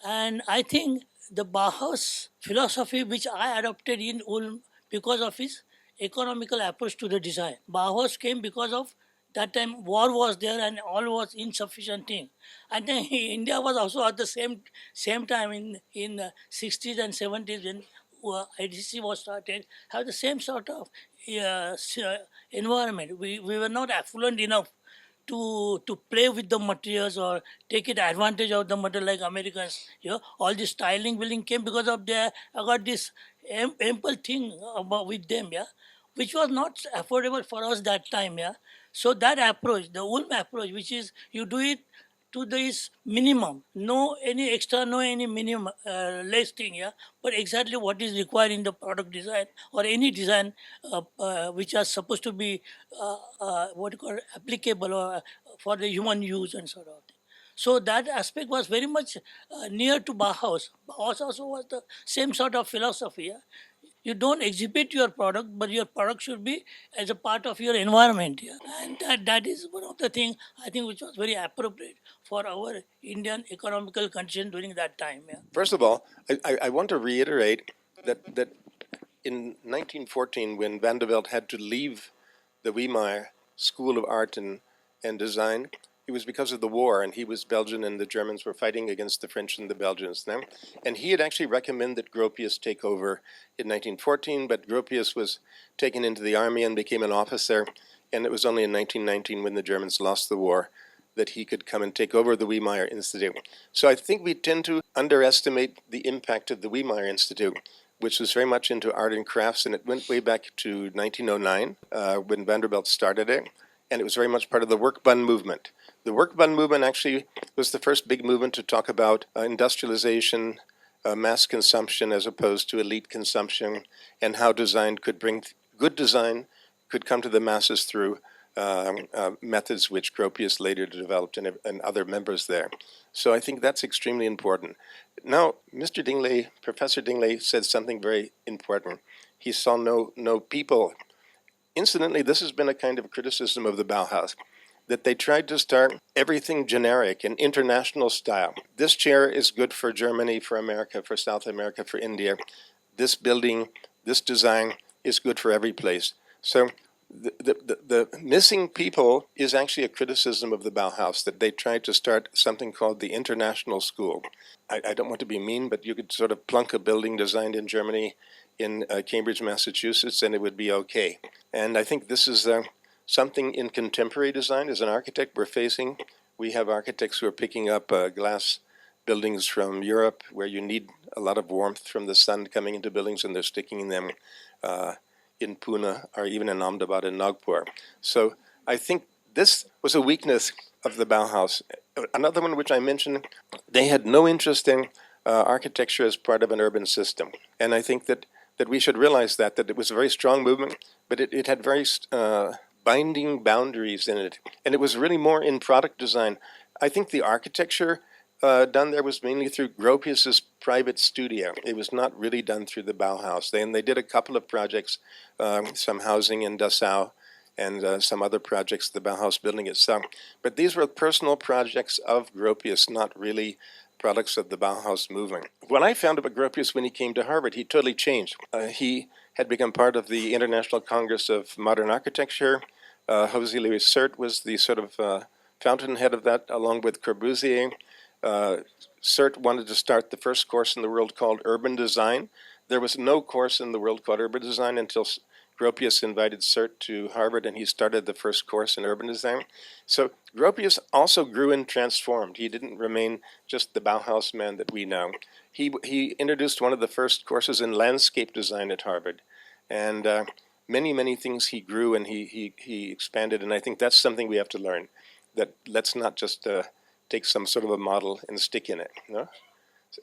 and I think the Bauhaus philosophy, which I adopted in Ulm because of his economical approach to the design. Bauhaus came because of that time war was there and all was insufficient thing. And then India was also at the same time in the 60s and 70s when IDC was started, have the same sort of environment. We were not affluent enough to play with the materials or take it advantage of the material like Americans. All this styling willing came because of their I got this ample thing about with them, yeah, which was not affordable for us that time, yeah. So that approach, the Ulm approach, which is you do it to this minimum, no any extra, no any minimum less thing, yeah, but exactly what is required in the product design or any design which are supposed to be what you call applicable or for the human use and sort of thing. So that aspect was very much near to Bauhaus. Bauhaus also was the same sort of philosophy. Yeah? You don't exhibit your product, but your product should be as a part of your environment. Yeah? And that is one of the things I think which was very appropriate for our Indian economical condition during that time. Yeah? First of all, I want to reiterate that in 1914, when Vanderbilt had to leave the Weimar School of Art and Design, it was because of the war, and he was Belgian, and the Germans were fighting against the French and the Belgians then. And he had actually recommended that Gropius take over in 1914, but Gropius was taken into the army and became an officer, and it was only in 1919, when the Germans lost the war, that he could come and take over the Wiemeyer Institute. So I think we tend to underestimate the impact of the Wiemeyer Institute, which was very much into art and crafts, and it went way back to 1909 when Vanderbilt started it, and it was very much part of the work bun movement. The work bun movement actually was the first big movement to talk about industrialization, mass consumption as opposed to elite consumption, and how design could bring good design could come to the masses through methods which Gropius later developed and other members there. So I think that's extremely important. Now, Mr. Dingley, Professor Dingley, said something very important. He saw no people. Incidentally, this has been a kind of criticism of the Bauhaus, that they tried to start everything generic and international style. This chair is good for Germany, for America, for South America, for India. This building, this design is good for every place. So the missing people is actually a criticism of the Bauhaus, that they tried to start something called the International School. I don't want to be mean, but you could sort of plunk a building designed in Germany in Cambridge, Massachusetts, and it would be okay. And I think this is something in contemporary design. As an architect, we're facing. We have architects who are picking up glass buildings from Europe, where you need a lot of warmth from the sun coming into buildings, and they're sticking them in Pune or even in Ahmedabad and Nagpur. So I think this was a weakness of the Bauhaus. Another one which I mentioned, they had no interest in architecture as part of an urban system. And I think that we should realize that it was a very strong movement, but it had very binding boundaries in it. And it was really more in product design. I think the architecture done there was mainly through Gropius's private studio. It was not really done through the Bauhaus. They did a couple of projects, some housing in Dessau, and some other projects, the Bauhaus building itself. But these were personal projects of Gropius, not really products of the Bauhaus movement. What I found about Gropius when he came to Harvard, he totally changed. He had become part of the International Congress of Modern Architecture. José Luis Sert was the sort of fountainhead of that, along with Corbusier. Sert wanted to start the first course in the world called Urban Design. There was no course in the world called Urban Design until Gropius invited Sert to Harvard, and he started the first course in urban design. So Gropius also grew and transformed. He didn't remain just the Bauhaus man that we know. He introduced one of the first courses in landscape design at Harvard, and many things he grew and he expanded, and I think that's something we have to learn. That let's not just take some sort of a model and stick in it. No?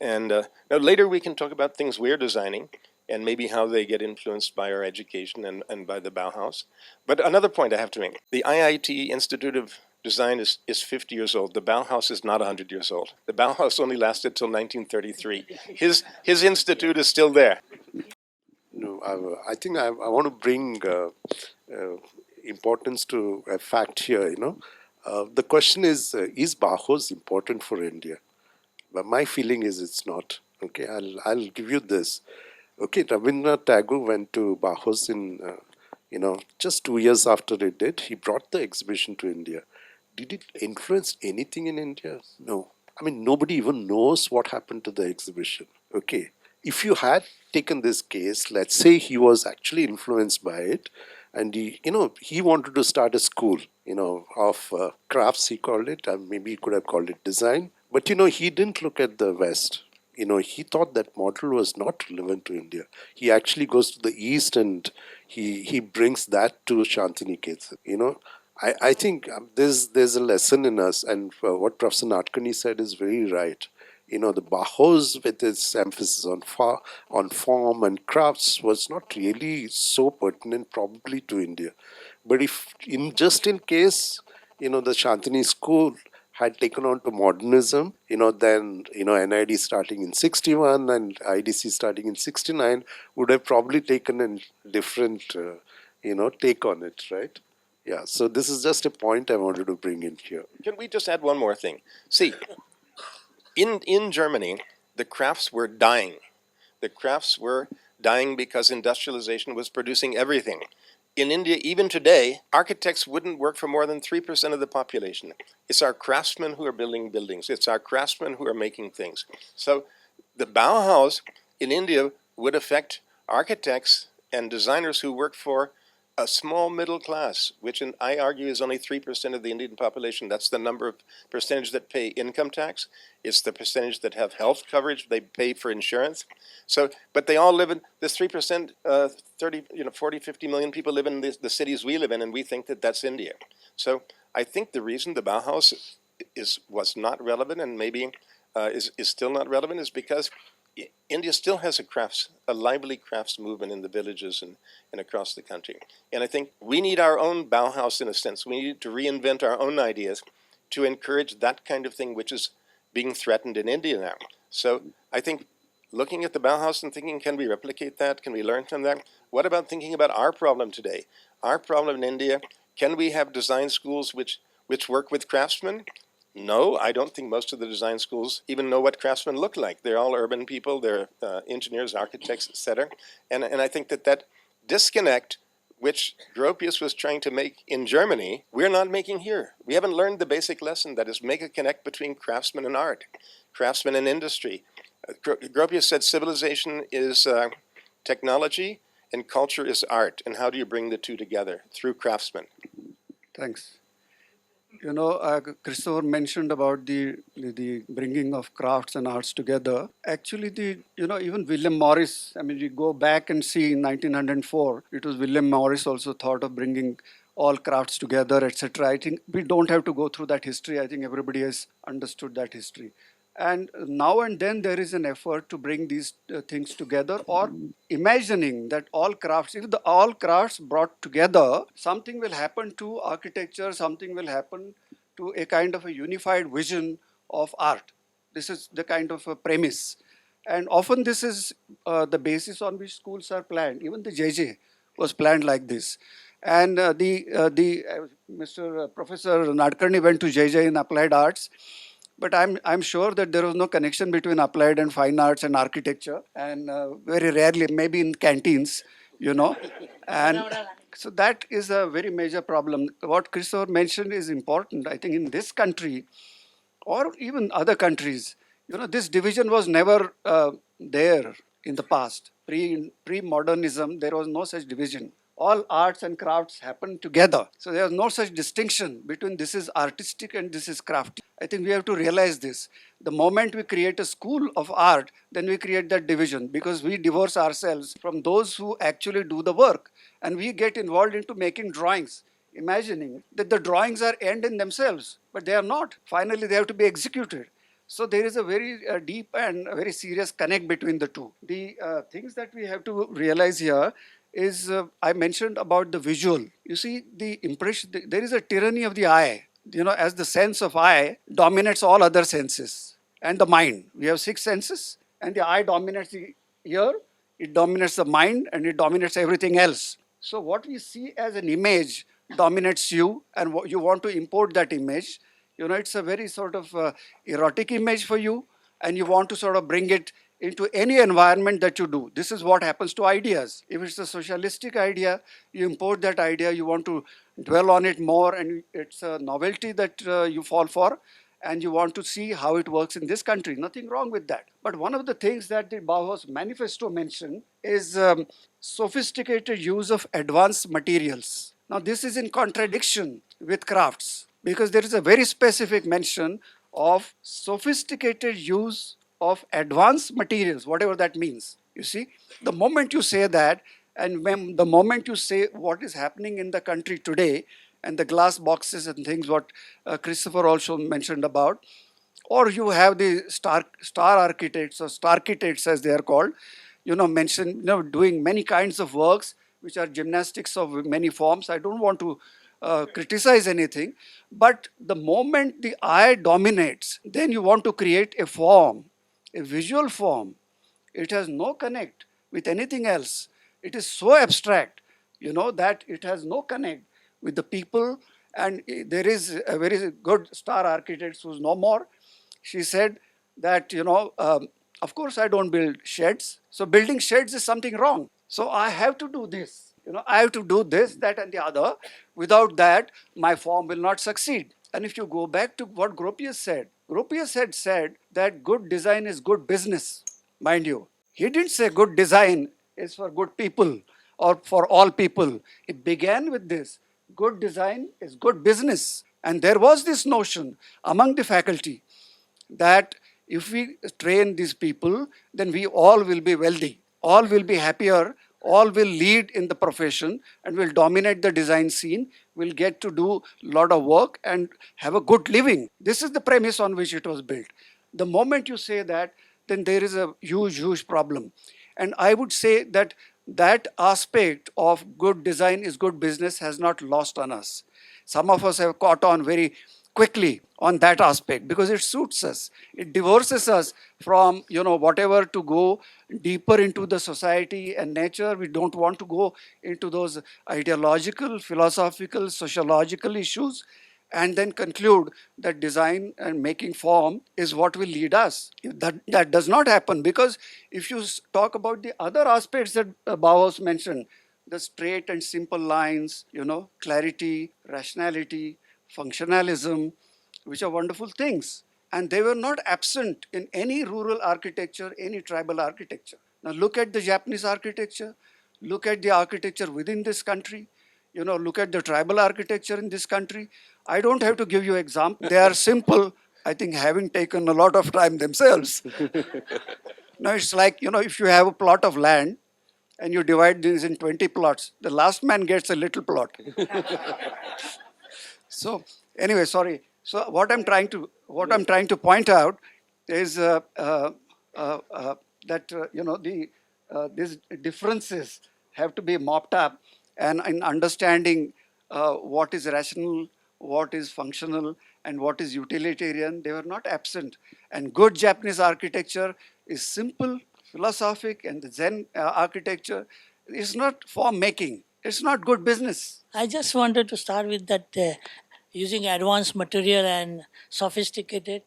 And now later we can talk about things we're designing and maybe how they get influenced by our education and by the Bauhaus. But another point I have to make, the IIT Institute of Design is 50 years old. The Bauhaus is not 100 years old. The Bauhaus only lasted till 1933. His institute is still there. No, I think I want to bring importance to a fact here. The question is Bauhaus important for India? But my feeling is it's not. Okay, I'll give you this. Okay, Rabindranath Tagore went to Bauhaus in, just 2 years after it did. He brought the exhibition to India. Did it influence anything in India? No. I mean, nobody even knows what happened to the exhibition. Okay. If you had taken this case, let's say he was actually influenced by it, and he wanted to start a school, of crafts, he called it, and maybe he could have called it design. But, he didn't look at the West. He thought that model was not relevant to India. He actually goes to the East and he brings that to Shantiniketan. I think there's a lesson in us, and what Professor Nadkarni said is very right. The Bauhaus, with its emphasis on form and crafts, was not really so pertinent probably to India. But if in case, the Shantini school had taken on to modernism, then, NID starting in 61 and IDC starting in 69 would have probably taken a different, take on it, right? Yeah, so this is just a point I wanted to bring in here. Can we just add one more thing? See, in Germany, the crafts were dying. The crafts were dying because industrialization was producing everything. in India, even today, architects wouldn't work for more than 3% of the population. It's our craftsmen who are building buildings. It's our craftsmen who are making things. So the Bauhaus in India would affect architects and designers who work for a small middle class, which I argue is only 3% of the Indian population. That's the number of percentage that pay income tax. It's the percentage that have health coverage. They pay for insurance. So, but they all live in this 3%, 30, 40, 50 million people live in the cities we live in, and we think that that's India. So I think the reason the Bauhaus was not relevant and maybe is still not relevant is because India still has a lively crafts movement in the villages and across the country. And I think we need our own Bauhaus in a sense. We need to reinvent our own ideas to encourage that kind of thing which is being threatened in India now. So I think looking at the Bauhaus and thinking, can we replicate that? Can we learn from that? What about thinking about our problem today? Our problem in India, can we have design schools which work with craftsmen? No, I don't think most of the design schools even know what craftsmen look like. They're all urban people, they're engineers, architects, etc. And I think that disconnect, which Gropius was trying to make in Germany, we're not making here. We haven't learned the basic lesson, that is make a connect between craftsmen and art, craftsmen and industry. Gropius said civilization is technology and culture is art. And how do you bring the two together? Through craftsmen. Thanks. Christopher mentioned about the bringing of crafts and arts together. Actually, even William Morris, I mean, you go back and see in 1904, it was William Morris also thought of bringing all crafts together, etc. I think we don't have to go through that history. I think everybody has understood that history. And now and then there is an effort to bring these things together, or imagining that all crafts, if all crafts brought together, something will happen to architecture, something will happen to a kind of a unified vision of art. This is the kind of a premise. And often this is the basis on which schools are planned. Even the JJ was planned like this. And Mr. Professor Nadkarni went to JJ in applied arts. But I'm sure that there was no connection between applied and fine arts and architecture, and very rarely, maybe in canteens, And so that is a very major problem. What Christopher mentioned is important. I think in this country, or even other countries, this division was never there in the past. Pre-modernism, there was no such division. All arts and crafts happen together. So there is no such distinction between this is artistic and this is crafty. I think we have to realize this. The moment we create a school of art, then we create that division, because we divorce ourselves from those who actually do the work. And we get involved into making drawings, imagining that the drawings are end in themselves, but they are not. Finally, they have to be executed. So there is a very deep and a very serious connect between the two. The things that we have to realize here is, I mentioned about the visual. You see, the impression, there is a tyranny of the eye, as the sense of eye dominates all other senses. And the mind, we have 6 senses, and the eye dominates the ear, it dominates the mind, and it dominates everything else. So what we see as an image dominates you, and you want to import that image. It's a very sort of erotic image for you, and you want to sort of bring it into any environment that you do. This is what happens to ideas. If it's a socialistic idea, you import that idea, you want to dwell on it more, and it's a novelty that you fall for, and you want to see how it works in this country. Nothing wrong with that. But one of the things that the Bauhaus manifesto mentioned is sophisticated use of advanced materials. Now, this is in contradiction with crafts, because there is a very specific mention of sophisticated use of advanced materials, whatever that means. You see, the moment you say that, and when the moment you say what is happening in the country today, and the glass boxes and things what Christopher also mentioned about, or you have the star architects, or star architects as they are called, doing many kinds of works which are gymnastics of many forms. I don't want to criticize anything, but the moment the eye dominates, then you want to create a form, a visual form. It has no connect with anything else. It is so abstract, that it has no connect with the people. And there is a very good star architect who's no more. She said that, of course I don't build sheds. So building sheds is something wrong. So I have to do this. I have to do this, that, and the other. Without that, my form will not succeed. And if you go back to what Gropius had said that good design is good business, mind you. He didn't say good design is for good people or for all people. It began with this. Good design is good business. And there was this notion among the faculty that if we train these people, then we all will be wealthy, all will be happier, all will lead in the profession and will dominate the design scene, will get to do a lot of work and have a good living. This is the premise on which it was built. The moment you say that, then there is a huge, huge problem. And I would say that that aspect of good design is good business has not lost on us. Some of us have caught on very quickly on that aspect because it suits us. It divorces us from, whatever to go deeper into the society and nature. We don't want to go into those ideological, philosophical, sociological issues and then conclude that design and making form is what will lead us. That does not happen, because if you talk about the other aspects that Bauhaus mentioned, the straight and simple lines, clarity, rationality, functionalism, which are wonderful things. And they were not absent in any rural architecture, any tribal architecture. Now look at the Japanese architecture, look at the architecture within this country, look at the tribal architecture in this country. I don't have to give you examples. They are simple, I think, having taken a lot of time themselves. Now it's like, if you have a plot of land and you divide this in 20 plots, the last man gets a little plot. So anyway, sorry. So what I'm trying to point out is that these differences have to be mopped up, and in understanding what is rational, what is functional, and what is utilitarian, they were not absent. And good Japanese architecture is simple, philosophic, and the Zen architecture is not form making. It's not good business. I just wanted to start with that using advanced material and sophisticated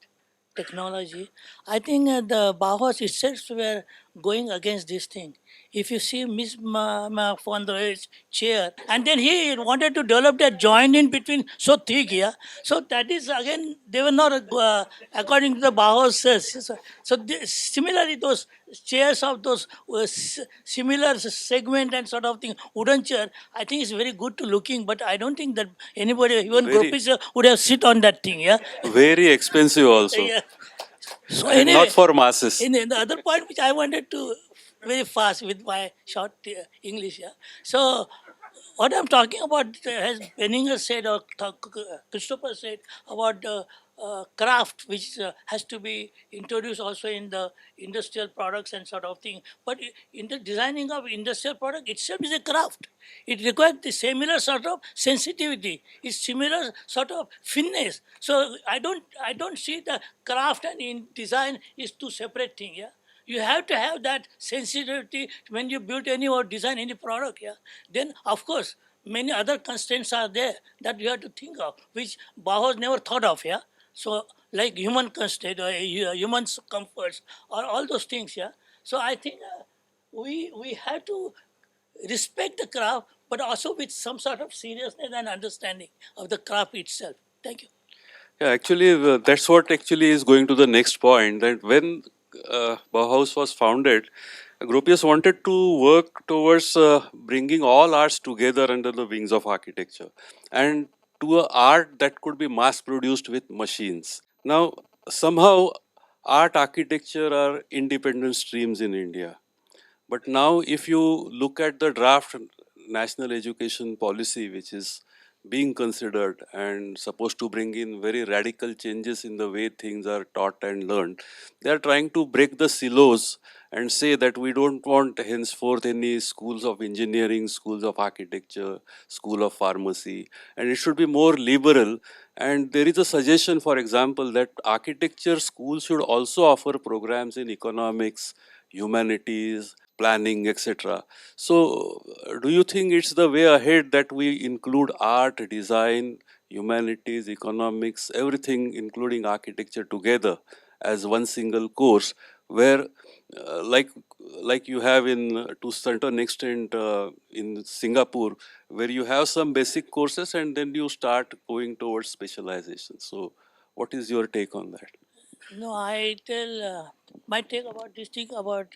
technology. I think the Bauhaus itself were going against this thing. If you see Miss von der Leyen's chair, and then he wanted to develop that joint in between so thick, yeah. So that is again, they were not according to the Bauhaus. Similarly, those chairs of those similar segment and sort of thing, wooden chair, I think it's very good to looking, but I don't think that anybody, even Very, Gopis, would have sit on that thing, yeah. very expensive also, Yeah. So and anyway, not for masses. in the other point which I wanted to very fast with my short English, yeah. So what I'm talking about, as Benninger said or Christopher said about the craft, which has to be introduced also in the industrial products and sort of thing. But in the designing of industrial product itself is a craft. It requires the similar sort of sensitivity. It's similar sort of fineness. So I don't see the craft and in design is two separate things. Yeah. You have to have that sensitivity when you build any or design any product. Yeah. Then of course many other constraints are there that you have to think of, which Bauhaus never thought of. Yeah. So like human constraint or human comforts or all those things. Yeah. So I think we have to respect the craft, but also with some sort of seriousness and understanding of the craft itself. Thank you. Yeah, actually, that's what actually is going to the next point. That when Bauhaus was founded, Gropius wanted to work towards bringing all arts together under the wings of architecture, and to a art that could be mass produced with machines. Now, somehow, art architecture are independent streams in India. But now, if you look at the draft national education policy, which is being considered and supposed to bring in very radical changes in the way things are taught and learned, they are trying to break the silos and say that we don't want henceforth any schools of engineering, schools of architecture, school of pharmacy, and it should be more liberal. And there is a suggestion, for example, that architecture schools should also offer programs in economics, humanities, planning, etc. So, do you think it's the way ahead that we include art, design, humanities, economics, everything, including architecture, together as one single course where like you have in to certain extent in Singapore, where you have some basic courses and then you start going towards specialization. So, what is your take on that? No, I tell my take about this thing about.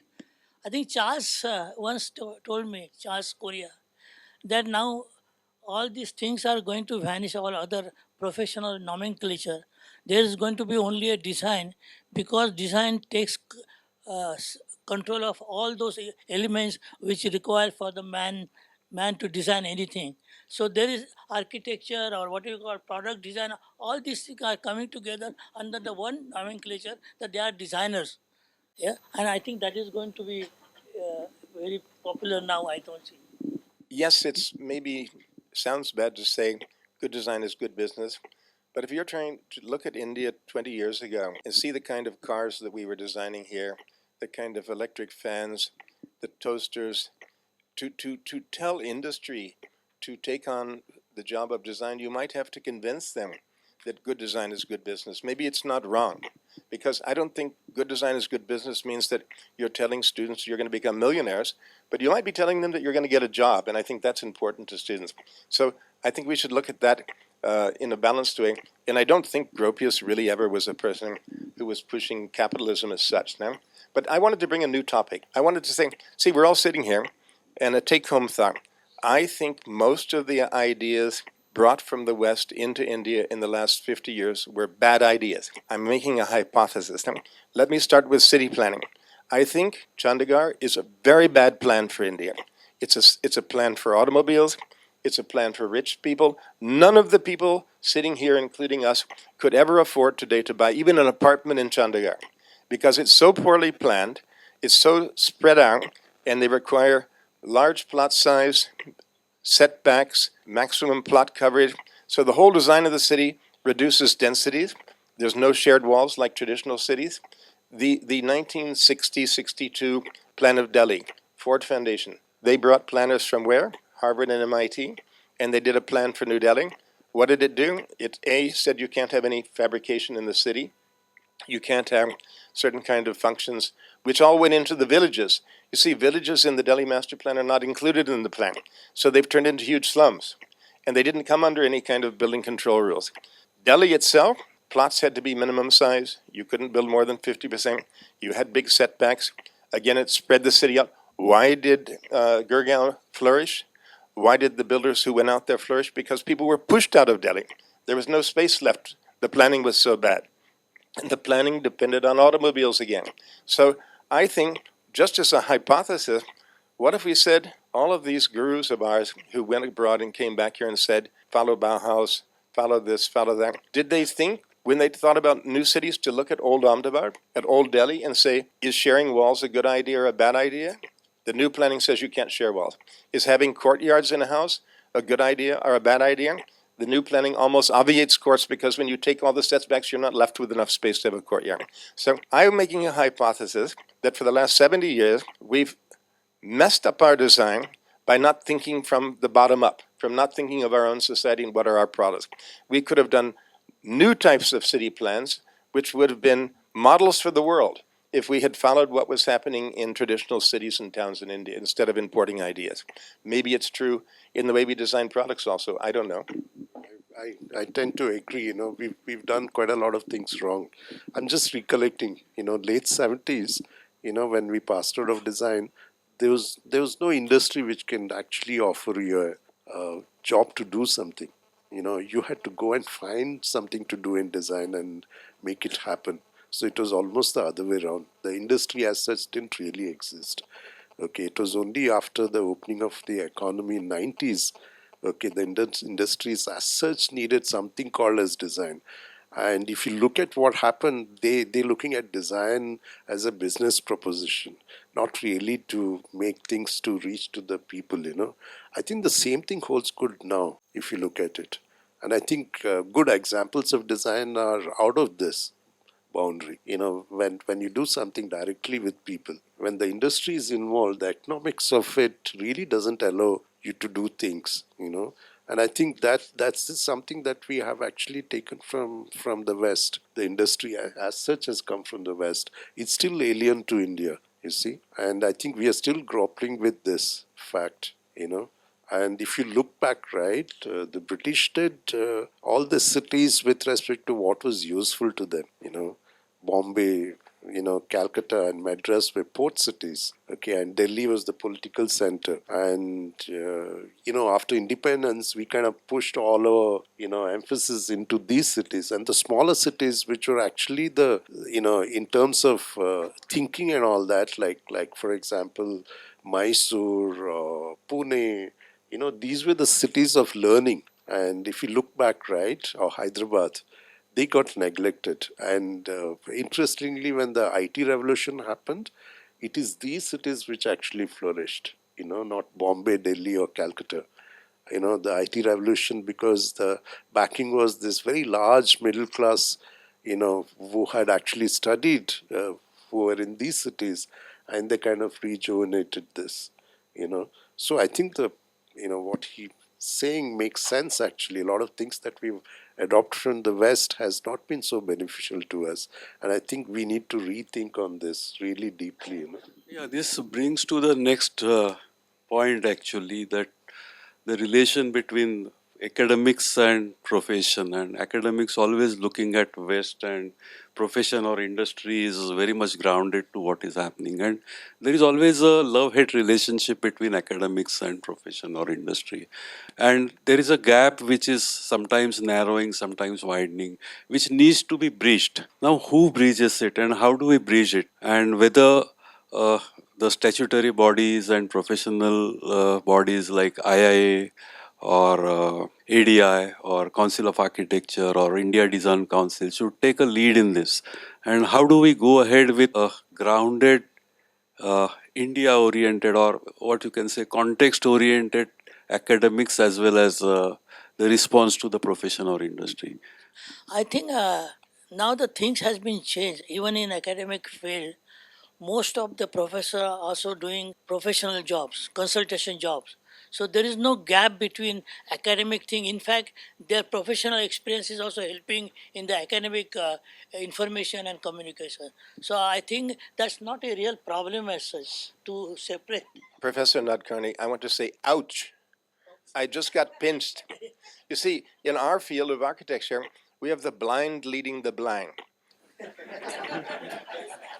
I think Charles once told me, Charles Korea, that now all these things are going to vanish, all other professional nomenclature. There is going to be only a design, because design takes control of all those elements which require for the man to design anything. So there is architecture, or what you call product design. All these things are coming together under the one nomenclature, that they are designers. Yeah, and I think that is going to be very popular now. I don't see. Yes, it's maybe sounds bad to say good design is good business, but if you're trying to look at India 20 years ago and see the kind of cars that we were designing here, the kind of electric fans, the toasters, to tell industry to take on the job of design, you might have to convince them that good design is good business. Maybe it's not wrong, because I don't think good design is good business means that you're telling students you're going to become millionaires, but you might be telling them that you're going to get a job, and I think that's important to students. So I think we should look at that in a balanced way. And I don't think Gropius really ever was a person who was pushing capitalism as such. Now, but I wanted to bring a new topic. I wanted to say, see, we're all sitting here, and a take-home thought. I think most of the ideas brought from the West into India in the last 50 years were bad ideas. I'm making a hypothesis. Now, let me start with city planning. I think Chandigarh is a very bad plan for India. It's a plan for automobiles. It's a plan for rich people. None of the people sitting here, including us, could ever afford today to buy even an apartment in Chandigarh, because it's so poorly planned, it's so spread out, and they require large plot size, setbacks, maximum plot coverage. So the whole design of the city reduces densities. There's no shared walls like traditional cities. The 1960-62 plan of Delhi, Ford Foundation, they brought planners from where? Harvard and MIT, and they did a plan for New Delhi. What did it do? It said you can't have any fabrication in the city. You can't have certain kind of functions, which all went into the villages. You see, villages in the Delhi master plan are not included in the plan. So they've turned into huge slums. And they didn't come under any kind of building control rules. Delhi itself, plots had to be minimum size. You couldn't build more than 50%. You had big setbacks. Again, it spread the city out. Why did Gurgaon flourish? Why did the builders who went out there flourish? Because people were pushed out of Delhi. There was no space left. The planning was so bad. And the planning depended on automobiles again. So I think, just as a hypothesis, what if we said all of these gurus of ours who went abroad and came back here and said, follow Bauhaus, follow this, follow that, did they think, when they thought about new cities, to look at old Ahmedabad, at old Delhi, and say, is sharing walls a good idea or a bad idea? The new planning says you can't share walls. Is having courtyards in a house a good idea or a bad idea? The new planning almost obviates courts, because when you take all the setbacks, you're not left with enough space to have a courtyard. So I'm making a hypothesis that for the last 70 years, we've messed up our design by not thinking from the bottom up, from not thinking of our own society and what are our products. We could have done new types of city plans, which would have been models for the world if we had followed what was happening in traditional cities and towns in India instead of importing ideas. Maybe it's true in the way we design products also. I don't know. I tend to agree. We've done quite a lot of things wrong. I'm just recollecting, late 70s, when we passed out of design, there was no industry which can actually offer you a job to do something. You had to go and find something to do in design and make it happen. So it was almost the other way around. The industry as such didn't really exist. Okay, it was only after the opening of the economy in 90s, okay, the industries as such needed something called as design. And if you look at what happened, they're looking at design as a business proposition, not really to make things to reach to the people. I think the same thing holds good now, if you look at it. And I think good examples of design are out of this boundary. When you do something directly with people, when the industry is involved, the economics of it really doesn't allow you to do things. And I think that's just something that we have actually taken from the West. The industry as such has come from the West. It's still alien to India, you see. And I think we are still grappling with this fact, you know. And if you look back, right, the British did all the cities with respect to what was useful to them, you know. Bombay, you know, Calcutta and Madras were port cities, okay, and Delhi was the political center. And, you know, after independence, we kind of pushed all our, you know, emphasis into these cities. And the smaller cities, which were actually the, you know, in terms of thinking and all that, like for example, Mysore, Pune, you know, these were the cities of learning. And if you look back, right, or Hyderabad, they got neglected. And interestingly, when the IT revolution happened, it is these cities which actually flourished, you know, not Bombay, Delhi, or Calcutta. You know, the IT revolution, because the backing was this very large middle class, you know, who had actually studied, who were in these cities, and they kind of rejuvenated this, you know. So I think the, you know, what he saying makes sense actually. A lot of things that we've adopted from the West has not been so beneficial to us. And I think we need to rethink on this really deeply, you know. Yeah, this brings to the next point actually, that the relation between academics and profession, and academics always looking at West, and profession or industry is very much grounded to what is happening, and there is always a love-hate relationship between academics and profession or industry, and there is a gap which is sometimes narrowing, sometimes widening, which needs to be bridged. Now who bridges it and how do we bridge it, and whether uh, the statutory bodies and professional bodies like IIA or ADI or Council of Architecture or India Design Council should take a lead in this. And how do we go ahead with a grounded, India oriented, or what you can say, context oriented academics as well as the response to the profession or industry? I think now the things has been changed. Even in academic field, most of the professors are also doing professional jobs, consultation jobs. So there is no gap between academic thing. In fact, their professional experience is also helping in the academic information and communication. So I think that's not a real problem as such to separate. Professor Nadkarni, I want to say, ouch. I just got pinched. You see, in our field of architecture, we have the blind leading the blind.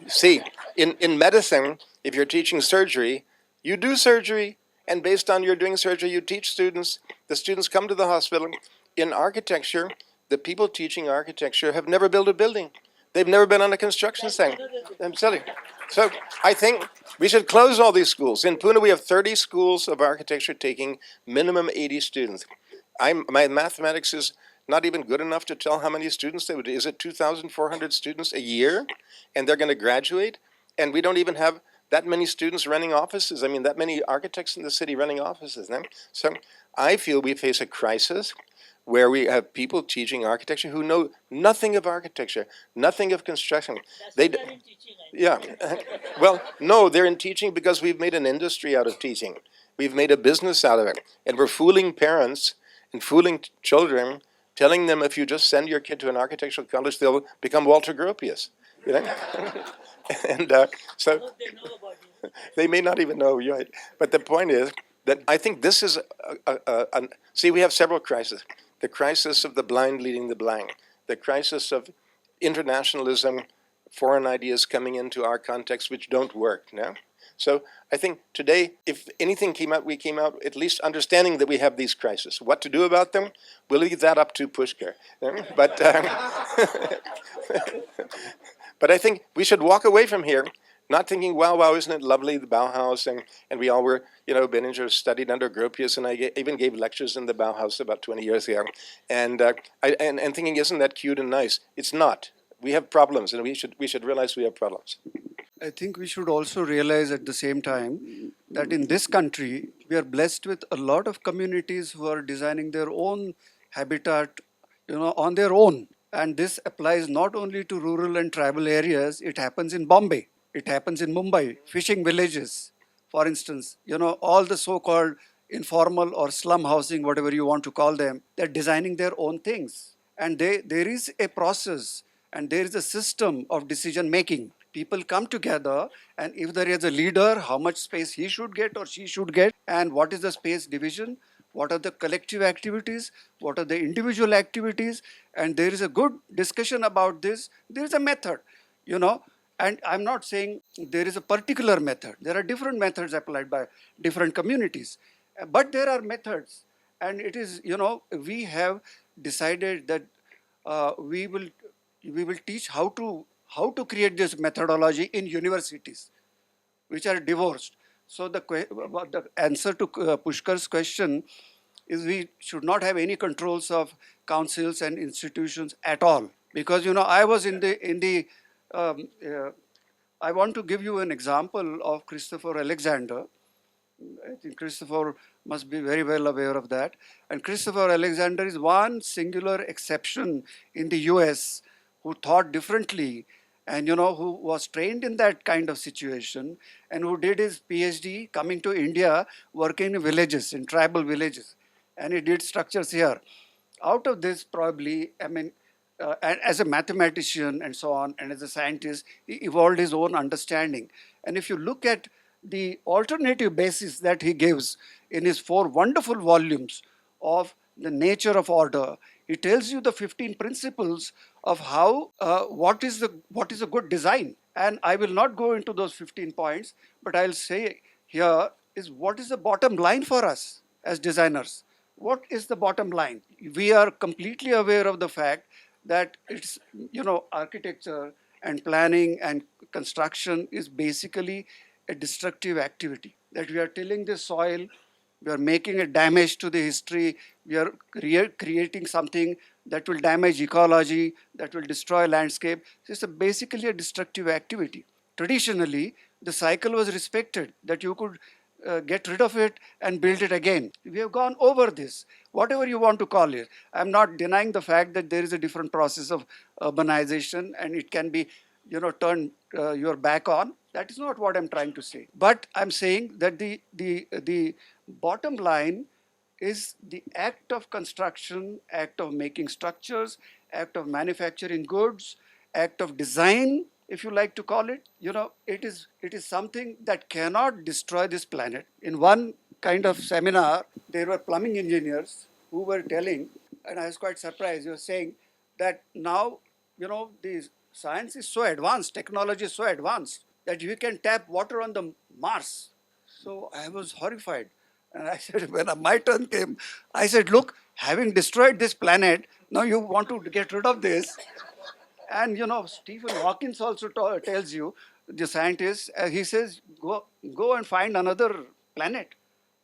See, in medicine, if you're teaching surgery, you do surgery, and based on your doing surgery, you teach students. The students come to the hospital. In architecture, the people teaching architecture have never built a building. They've never been on a construction site. I'm telling you. So I think we should close all these schools. In Pune, we have 30 schools of architecture taking minimum 80 students. My mathematics is not even good enough to tell how many students they would. Is it 2,400 students a year, and they're going to graduate? And we don't even have that many students running offices. I mean, that many architects in the city running offices. No? So I feel we face a crisis where we have people teaching architecture who know nothing of architecture, nothing of construction. Yeah. Well, no, they're in teaching because we've made an industry out of teaching. We've made a business out of it. And we're fooling parents and fooling children, telling them if you just send your kid to an architectural college, they'll become Walter Gropius. You know? And so they may not even know, right? But the point is that I think this is see, we have several crises. The crisis of the blind leading the blind, the crisis of internationalism, foreign ideas coming into our context which don't work, no? So I think today, if anything came out, we came out at least understanding that we have these crises. What to do about them, we'll leave that up to Pushkar. But, but I think we should walk away from here not thinking, wow, isn't it lovely, the Bauhaus, and we all were, you know, Benninger studied under Gropius, and I even gave lectures in the Bauhaus about 20 years ago, and and thinking, isn't that cute and nice? It's not. We have problems, and we should realize we have problems. I think we should also realize at the same time that in this country, we are blessed with a lot of communities who are designing their own habitat, on their own. And this applies not only to rural and tribal areas, it happens in Bombay, it happens in Mumbai, fishing villages, for instance, all the so-called informal or slum housing, whatever you want to call them, they're designing their own things. And there is a process and there is a system of decision making. People come together, and if there is a leader, how much space he should get or she should get, and what is the space division, what are the collective activities, what are the individual activities, and there is a good discussion about this. There is a method, you know, and I'm not saying there is a particular method. There are different methods applied by different communities, but there are methods, and it is, you know, we have decided that we will teach how to create this methodology in universities which are divorced. So the answer to Pushkar's question is we should not have any controls of councils and institutions at all, because I was in the um, uh, I want to give you an example of Christopher Alexander. I think Christopher must be very well aware of that. And Christopher Alexander is one singular exception in the US who thought differently and who was trained in that kind of situation and who did his PhD coming to India, working in villages, in tribal villages. And he did structures here. Out of this, probably, I mean, and as a mathematician and so on, and as a scientist, he evolved his own understanding. And if you look at the alternative basis that he gives in his 4 wonderful volumes of the nature of order, he tells you the 15 principles of how what is a good design. And I will not go into those 15 points, but I'll say here is what is the bottom line for us as designers. What is the bottom line? We are completely aware of the fact that it's, architecture and planning and construction is basically a destructive activity. That we are tilling the soil, we are making a damage to the history, we are creating something that will damage ecology, that will destroy landscape. So it's basically a destructive activity. Traditionally, the cycle was respected, that you could get rid of it and build it again. We have gone over this, whatever you want to call it. I'm not denying the fact that there is a different process of urbanization and it can be, turned your back on. That is not what I'm trying to say. But I'm saying that the bottom line is the act of construction, act of making structures, act of manufacturing goods, act of design, if you like to call it. It is something that cannot destroy this planet. In one kind of seminar, there were plumbing engineers who were telling, and I was quite surprised, they were saying that now, the science is so advanced, technology is so advanced, that we can tap water on the Mars. So I was horrified. And I said, when my turn came, I said, look, having destroyed this planet, now you want to get rid of this. And Stephen Hawking also tells you, the scientist, he says, go and find another planet,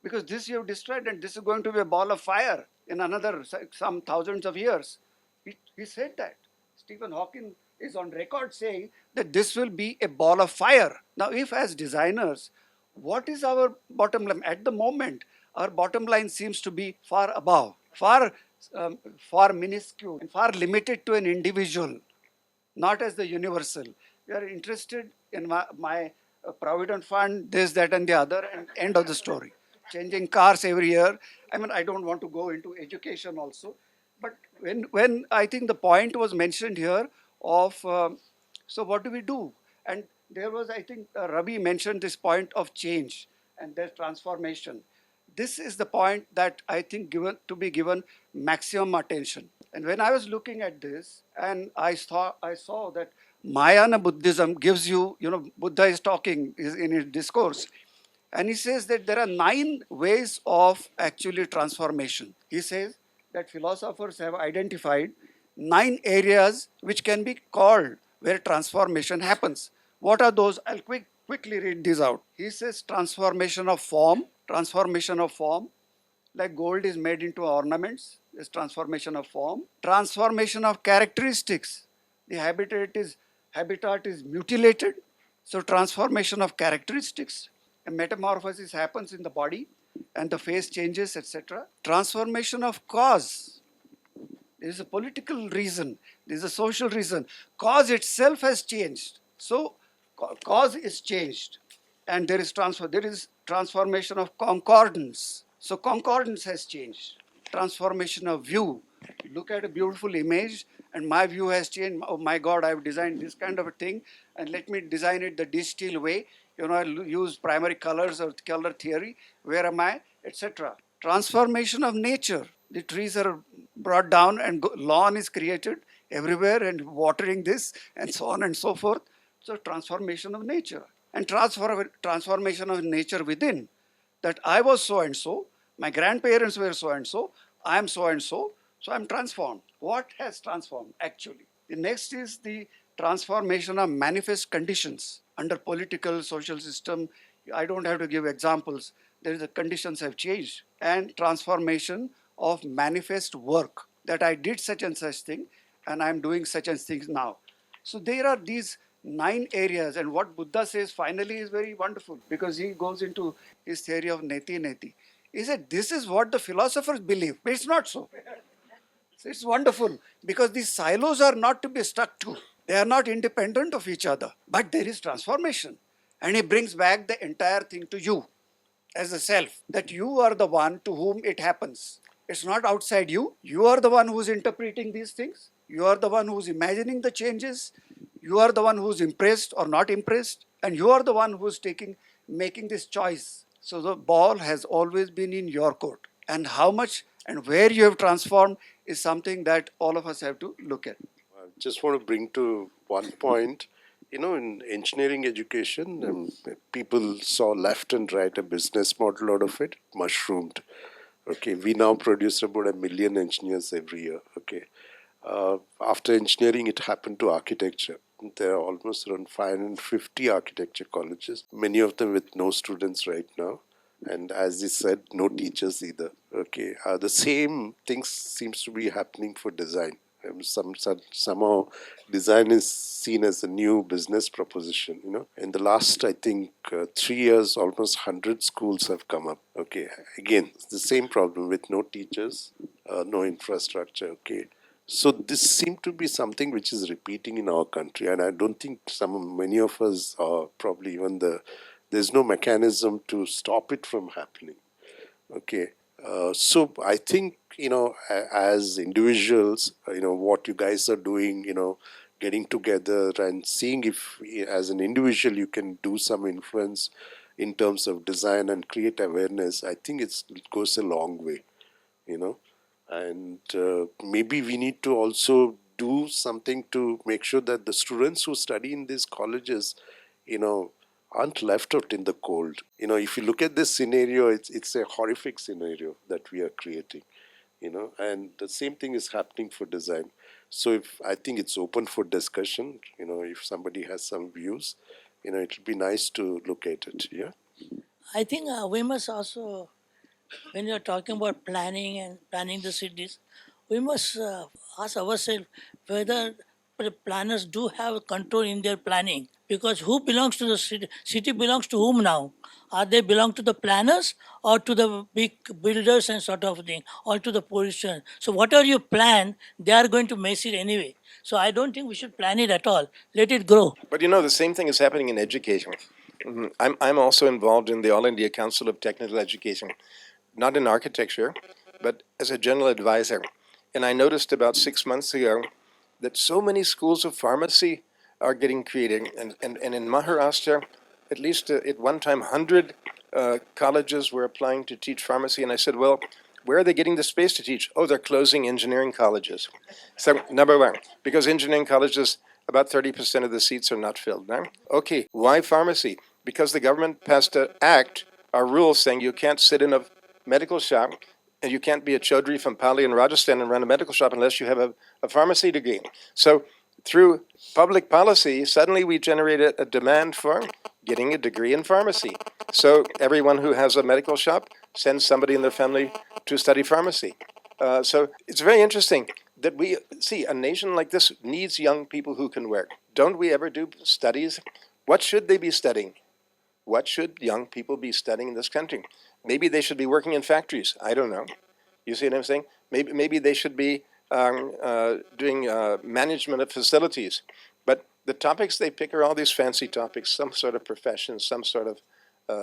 because this you have destroyed and this is going to be a ball of fire in another some thousands of years. He said that. Stephen Hawking is on record saying that this will be a ball of fire. Now, if as designers, what is our bottom line? At the moment, our bottom line seems to be far above, far minuscule, and far limited to an individual, not as the universal. We are interested in my provident fund, this, that, and the other, and end of the story. Changing cars every year. I mean, I don't want to go into education also. But when I think the point was mentioned here of, so what do we do? And there was, I think, Ravi mentioned this point of change and their transformation. This is the point that I think to be given maximum attention. And when I was looking at this, and I saw that Mahayana Buddhism gives you, Buddha is talking in his discourse, and he says that there are 9 ways of actually transformation. He says that philosophers have identified 9 areas which can be called where transformation happens. What are those? I'll quickly read these out. He says transformation of form, like gold is made into ornaments, is transformation of form. Transformation of characteristics. The habitat is mutilated, so transformation of characteristics. A metamorphosis happens in the body and the face changes, etc. Transformation of cause. There is a political reason, there is a social reason. Cause itself has changed. So cause is changed. And there is transformation of concordance. So concordance has changed. Transformation of view. Look at a beautiful image, and my view has changed. Oh my God, I've designed this kind of a thing, and let me design it the digital way. I'll use primary colors or color theory. Where am I? Etc. Transformation of nature. The trees are brought down, and lawn is created everywhere, and watering this, and so on and so forth. So transformation of nature, and transformation of nature within, that I was so and so, my grandparents were so and so, I am so and so, so I'm transformed. What has transformed actually? The next is the transformation of manifest conditions under political, social system. I don't have to give examples. There is the conditions have changed, and transformation of manifest work, that I did such and such thing, and I'm doing such and things now. So there are these 9 areas, and what Buddha says finally is very wonderful, because he goes into his theory of neti neti. He said, this is what the philosophers believe, but it's not so. So it's wonderful, because these silos are not to be stuck to. They are not independent of each other, but there is transformation. And he brings back the entire thing to you as a self, that you are the one to whom it happens. It's not outside you. You are the one who's interpreting these things. You are the one who's imagining the changes. You are the one who's impressed or not impressed. And you are the one who's making this choice. So the ball has always been in your court. And how much and where you have transformed is something that all of us have to look at. I just want to bring to one point. In engineering education, people saw left and right a business model out of it, mushroomed. Okay, we now produce about 1 million engineers every year. Okay, after engineering, it happened to architecture. There are almost around 550 architecture colleges, many of them with no students right now. And as you said, no teachers either. Okay, the same things seems to be happening for design. Somehow design is seen as a new business proposition. In the last, I think, 3 years, almost 100 schools have come up. Okay, again, it's the same problem with no teachers, no infrastructure. Okay, so this seemed to be something which is repeating in our country, and I don't think many of us, probably even there's no mechanism to stop it from happening. Okay, so I think as individuals, what you guys are doing, getting together and seeing if as an individual you can do some influence in terms of design and create awareness. I think it goes a long way. And maybe we need to also do something to make sure that the students who study in these colleges, aren't left out in the cold. If you look at this scenario, it's a horrific scenario that we are creating. And the same thing is happening for design. So if I think it's open for discussion, if somebody has some views, it would be nice to look at it. Yeah. I think we must also, when you're talking about planning and planning the cities, we must ask ourselves whether the planners do have control in their planning. Because who belongs to the city? City belongs to whom now? Are they belong to the planners or to the big builders and sort of thing, or to the politicians? So whatever you plan, they are going to mess it anyway. So I don't think we should plan it at all. Let it grow. But the same thing is happening in education. I'm also involved in the All India Council of Technical Education, not in architecture, but as a general advisor. And I noticed about 6 months ago that so many schools of pharmacy are getting created. And in Maharashtra, at least at one time, 100 colleges were applying to teach pharmacy. And I said, well, where are they getting the space to teach? Oh, they're closing engineering colleges. So, number one, because engineering colleges, about 30% of the seats are not filled now. Okay, why pharmacy? Because the government passed an act, a rule saying you can't sit in a medical shop and you can't be a chaudhry from Pali in Rajasthan and run a medical shop unless you have a pharmacy degree. So through public policy, suddenly we generated a demand for getting a degree in pharmacy. So everyone who has a medical shop sends somebody in their family to study pharmacy. So it's very interesting that we see a nation like this needs young people who can work. Don't we ever do studies? What should they be studying? What should young people be studying in this country? Maybe they should be working in factories. I don't know. You see what I'm saying? Maybe they should be doing management of facilities. But the topics they pick are all these fancy topics, some sort of profession, some sort of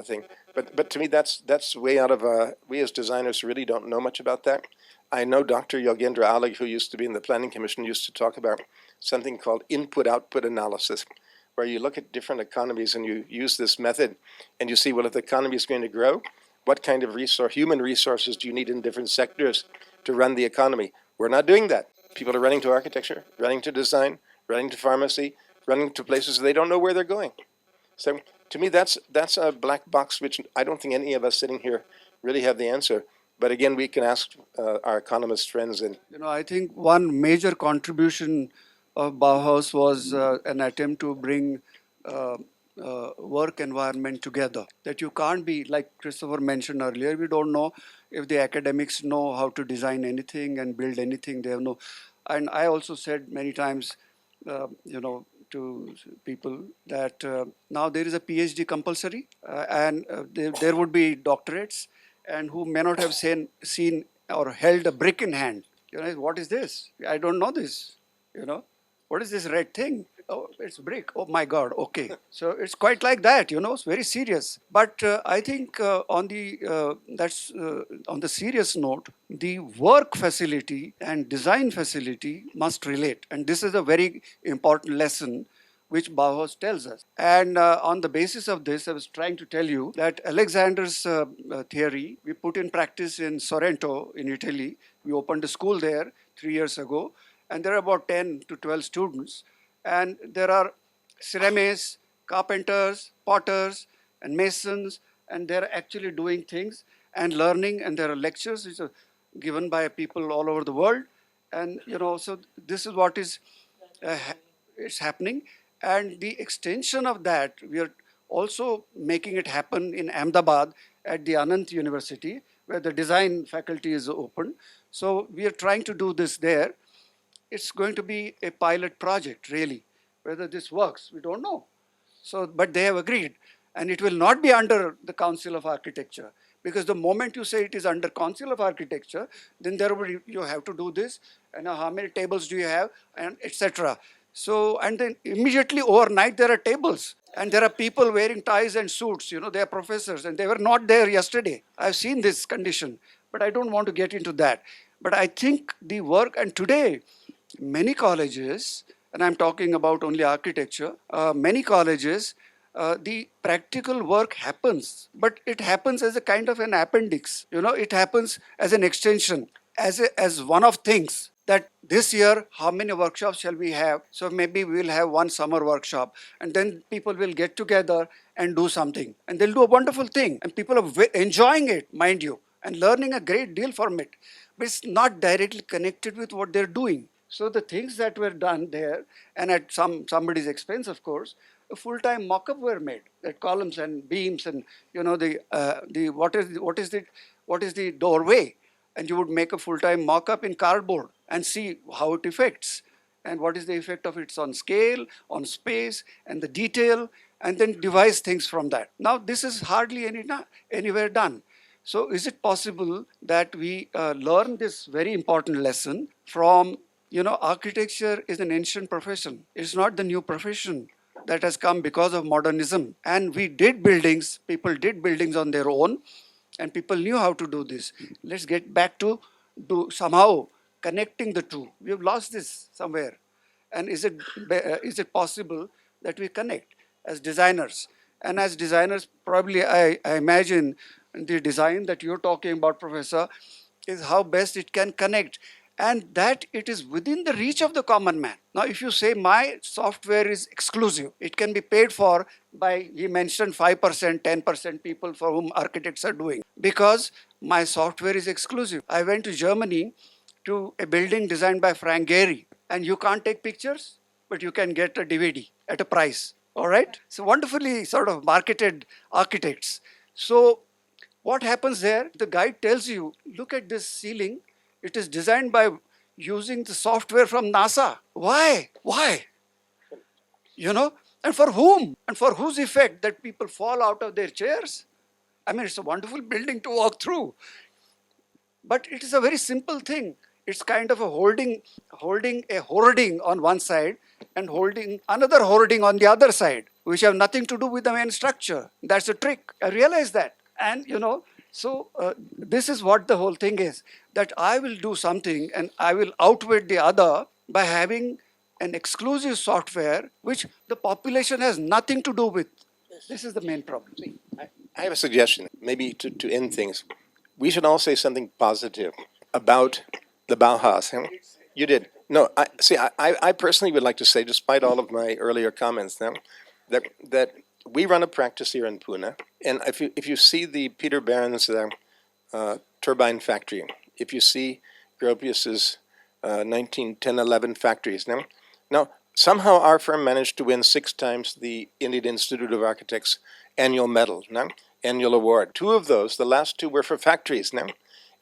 thing. But to me, that's way out of. We as designers really don't know much about that. I know Dr. Yogendra Alig, who used to be in the Planning Commission, used to talk about something called input-output analysis, where you look at different economies and you use this method, and you see, well, if the economy is going to grow, what kind of human resources do you need in different sectors to run the economy? We're not doing that. People are running to architecture, running to design, running to pharmacy, running to places they don't know where they're going. So to me, that's a black box, which I don't think any of us sitting here really have the answer. But again, we can ask our economist friends. And I think one major contribution of Bauhaus was an attempt to bring uh, work environment together. That you can't be, like Christopher mentioned earlier, we don't know if the academics know how to design anything and build anything. They have no, and I also said many times, to people that now there is a PhD compulsory, and there would be doctorates, and who may not have seen or held a brick in hand. What is this? I don't know this. What is this red thing? Oh, it's brick. Oh my God. Okay. So it's quite like that. It's very serious. But I think on the serious note, the work facility and design facility must relate, and this is a very important lesson which Bauhaus tells us. And on the basis of this, I was trying to tell you that Alexander's theory we put in practice in Sorrento in Italy. We opened a school there 3 years ago, and there are about 10 to 12 students. And there are ceramists, carpenters, potters, and masons, and they're actually doing things and learning, and there are lectures which are given by people all over the world. And, so this is what is it's happening. And the extension of that, we are also making it happen in Ahmedabad at the Anant University, where the design faculty is open. So we are trying to do this there. It's going to be a pilot project, really. Whether this works, we don't know. So, but they have agreed. And it will not be under the Council of Architecture. Because the moment you say it is under Council of Architecture, then you have to do this, and how many tables do you have, and etc. So, and then immediately overnight there are tables, and there are people wearing ties and suits. They are professors, and they were not there yesterday. I've seen this condition, but I don't want to get into that. But I think the work, and today, many colleges, and I'm talking about only architecture, many colleges, the practical work happens, but it happens as a kind of an appendix. It happens as an extension, as one of things. That this year, how many workshops shall we have? So maybe we will have one summer workshop, and then people will get together and do something, and they'll do a wonderful thing, and people are enjoying it, mind you, and learning a great deal from it. But it's not directly connected with what they're doing. So the things that were done there, and at somebody's expense, of course, a full-time mock-up were made, that columns and beams, and what is the doorway, and you would make a full-time mock-up in cardboard and see how it affects, and what is the effect of it on scale, on space, and the detail, and then devise things from that. Now this is hardly anywhere done. So is it possible that we learn this very important lesson from, architecture is an ancient profession. It's not the new profession that has come because of modernism. And we did buildings, people did buildings on their own, and people knew how to do this. Let's get back to somehow connecting the two. We have lost this somewhere. And is it possible that we connect as designers? And as designers, probably I imagine the design that you're talking about, Professor, is how best it can connect, and that it is within the reach of the common man. Now, if you say my software is exclusive, it can be paid for by, he mentioned 5%, 10% people for whom architects are doing, because my software is exclusive. I went to Germany to a building designed by Frank Gehry, and you can't take pictures, but you can get a DVD at a price. All right? So wonderfully sort of marketed architects. So what happens there? The guide tells you, look at this ceiling. It is designed by using the software from NASA. Why? Why? And for whom? And for whose effect? That people fall out of their chairs? I mean, it's a wonderful building to walk through. But it is a very simple thing. It's kind of a holding a hoarding on one side, and holding another hoarding on the other side, which have nothing to do with the main structure. That's a trick. I realize that. And, so this is what the whole thing is, that I will do something and I will outwit the other by having an exclusive software which the population has nothing to do with. This is the main problem. I have a suggestion, maybe to end things. We should all say something positive about the Bauhaus. Huh? You did. No, I personally would like to say, despite all of my earlier comments, that we run a practice here in Pune, and if you see the Peter Barron's turbine factory, if you see Gropius's 1910-11 factories, now somehow our firm managed to win 6 times the Indian Institute of Architects annual medal, annual award. 2 of those, the last 2 were for factories.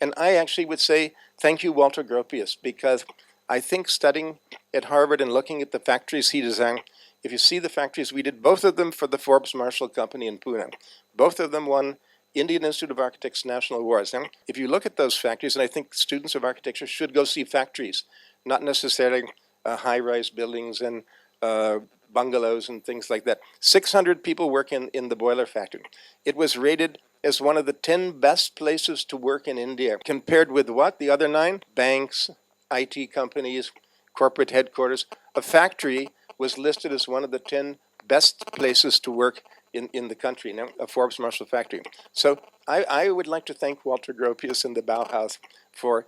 And I actually would say thank you, Walter Gropius, because I think studying at Harvard and looking at the factories he designed, if you see the factories, we did both of them for the Forbes Marshall Company in Pune. Both of them won Indian Institute of Architects national awards. If you look at those factories, and I think students of architecture should go see factories, not necessarily high-rise buildings and bungalows and things like that. 600 people work in the boiler factory. It was rated as one of the 10 best places to work in India, compared with what? The other 9? Banks, IT companies, corporate headquarters. A factory was listed as one of the 10 best places to work in the country, a Forbes Marshall factory. So I would like to thank Walter Gropius and the Bauhaus for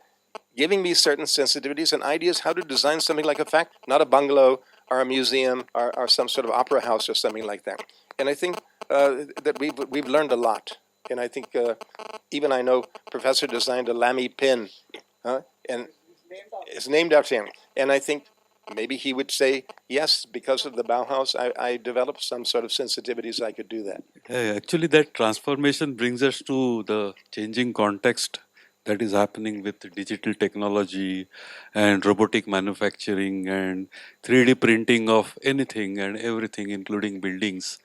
giving me certain sensitivities and ideas how to design something like a factory, not a bungalow or a museum or some sort of opera house or something like that. And I think that we've learned a lot. And I think even I know Professor designed a Lamy pin, and it's named after him. And I think maybe he would say, yes, because of the Bauhaus, I developed some sort of sensitivities, I could do that. Actually, that transformation brings us to the changing context that is happening with digital technology and robotic manufacturing and 3D printing of anything and everything, including buildings,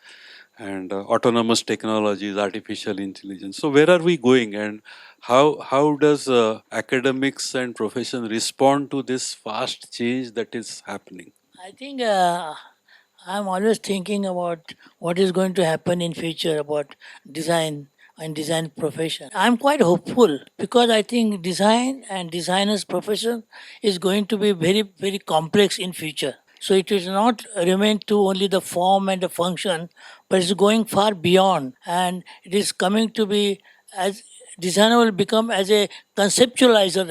and autonomous technologies, artificial intelligence. So where are we going, and how does academics and profession respond to this fast change that is happening? I think I'm always thinking about what is going to happen in future about design and design profession. I'm quite hopeful because I think design and designers profession is going to be very, very complex in future. So it will not remain to only the form and the function, but it's going far beyond, and it is coming to be as designer will become as a conceptualizer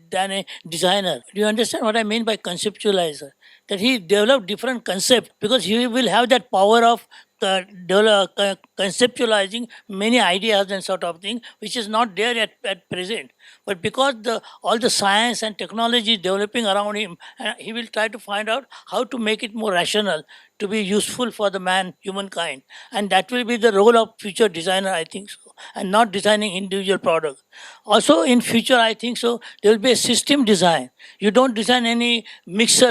than a designer. Do you understand what I mean by conceptualizer? That he developed different concepts because he will have that power of conceptualizing many ideas and sort of thing, which is not there at present. But because all the science and technology is developing around him, he will try to find out how to make it more rational, to be useful for the humankind. And that will be the role of future designer, I think so, and not designing individual products. Also in future, I think so, there will be a system design. You don't design any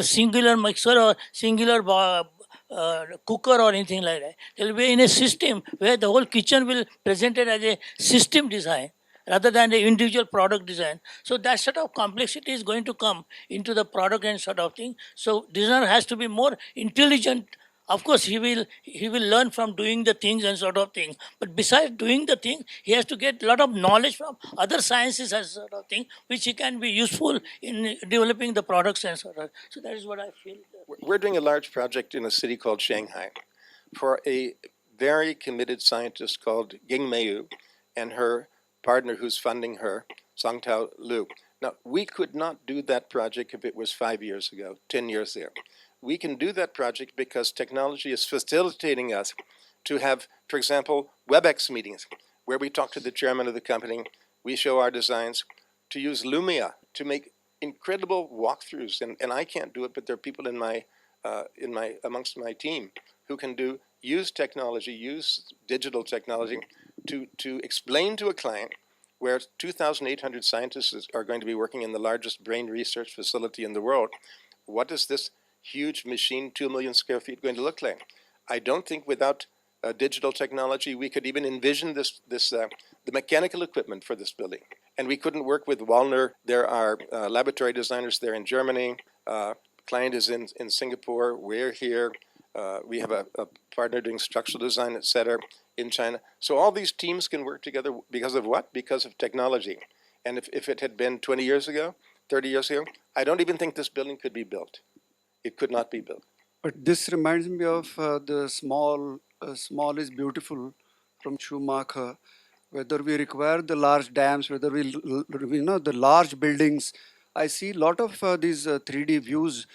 singular mixer or singular cooker or anything like that. There will be in a system where the whole kitchen will presented as a system design rather than the individual product design. So that sort of complexity is going to come into the product and sort of thing. So designer has to be more intelligent. Of course, he will learn from doing the things and sort of thing. But besides doing the thing, he has to get a lot of knowledge from other sciences and sort of thing, which he can be useful in developing the products and sort of. So that is what I feel. We're doing a large project in a city called Shanghai for a very committed scientist called Ging Meiyu and her partner who's funding her, Songtao Liu. Now, we could not do that project if it was 5 years ago, 10 years ago. We can do that project because technology is facilitating us to have, for example, WebEx meetings where we talk to the chairman of the company, we show our designs, to use Lumia to make incredible walkthroughs. And I can't do it, but there are people amongst my team who can use technology, use digital technology to explain to a client where 2,800 scientists are going to be working in the largest brain research facility in the world. What is this huge machine, 2 million square feet, going to look like? I don't think without digital technology we could even envision the mechanical equipment for this building. And we couldn't work with Wallner. There are laboratory designers there in Germany, client is in Singapore, we're here, we have a partner doing structural design, et cetera, in China. So all these teams can work together because of what? Because of technology. And if it had been 20 years ago, 30 years ago, I don't even think this building could be built. It could not be built. But this reminds me of the small is beautiful from Schumacher. Whether we require the large dams, whether the large buildings. I see a lot of these 3D views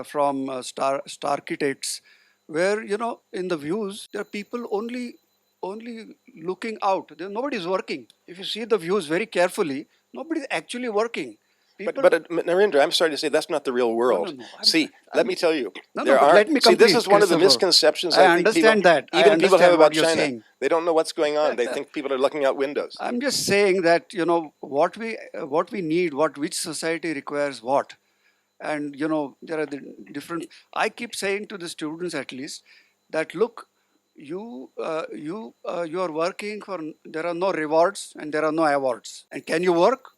from star architects, where in the views there are people only looking out. Nobody is working. If you see the views very carefully, nobody is actually working. But Narendra, I'm sorry to say that's not the real world. No. Let me tell you. No, but let me complete. This is one of the Christopher. misconceptions I I think understand people, that. I even people have understand about what you're China. saying. They don't know what's going on. They think people are looking out windows. I'm just saying that what we need, which society requires what, and there are the different. I keep saying to the students at least that look, you are working for. There are no rewards and there are no awards. And can you work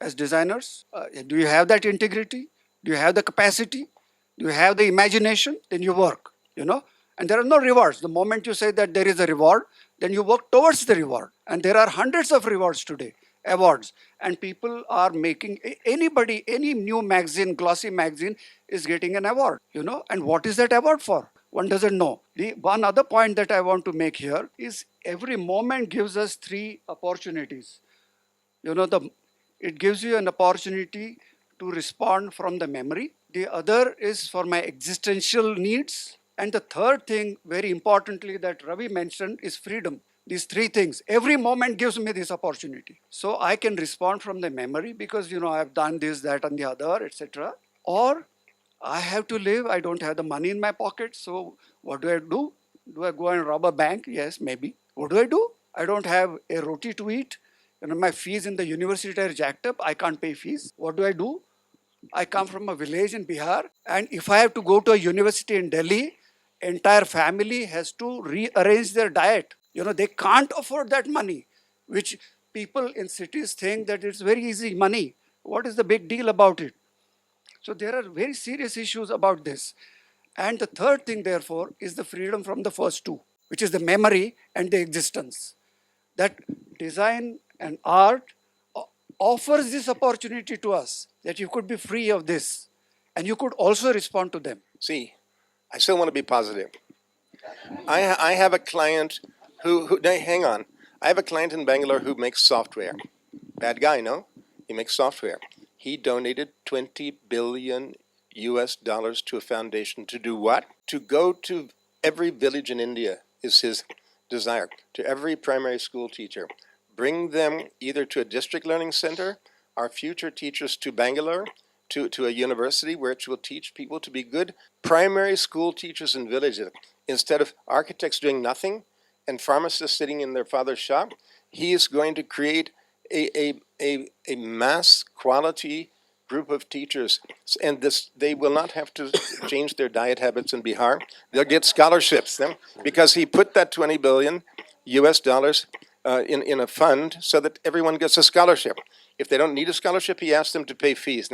as designers? Do you have that integrity? Do you have the capacity? Do you have the imagination? Then you work. And there are no rewards. The moment you say that there is a reward, then you work towards the reward. And there are hundreds of rewards today, awards. And people are making, any new magazine, glossy magazine is getting an award, And what is that award for? One doesn't know. The one other point that I want to make here is every moment gives us three opportunities. It gives you an opportunity to respond from the memory. The other is for my existential needs. And the third thing, very importantly, that Ravi mentioned is freedom. These three things, every moment gives me this opportunity. So I can respond from the memory because, I've done this, that, and the other, etc. Or I have to live. I don't have the money in my pocket. So what do I do? Do I go and rob a bank? Yes, maybe. What do? I don't have a roti to eat. My fees in the university are jacked up. I can't pay fees. What do? I come from a village in Bihar. And if I have to go to a university in Delhi, entire family has to rearrange their diet. They can't afford that money, which people in cities think that it's very easy money. What is the big deal about it? So there are very serious issues about this. And the third thing, therefore, is the freedom from the first two, which is the memory and the existence. That design and art offers this opportunity to us, that you could be free of this, and you could also respond to them. See, I still want to be positive. I have a client who hang on. I have a client in Bangalore who makes software. Bad guy, no? He makes software. He donated 20 billion US dollars to a foundation to do what? To go to every village in India is his desire, to every primary school teacher. Bring them either to a district learning center, our future teachers to Bangalore, to a university which will teach people to be good primary school teachers in villages. Instead of architects doing nothing and pharmacists sitting in their father's shop, he is going to create a mass quality group of teachers, and they will not have to change their diet habits in Bihar. They'll get scholarships because he put that 20 billion US dollars in a fund so that everyone gets a scholarship. If they don't need a scholarship, he asks them to pay fees.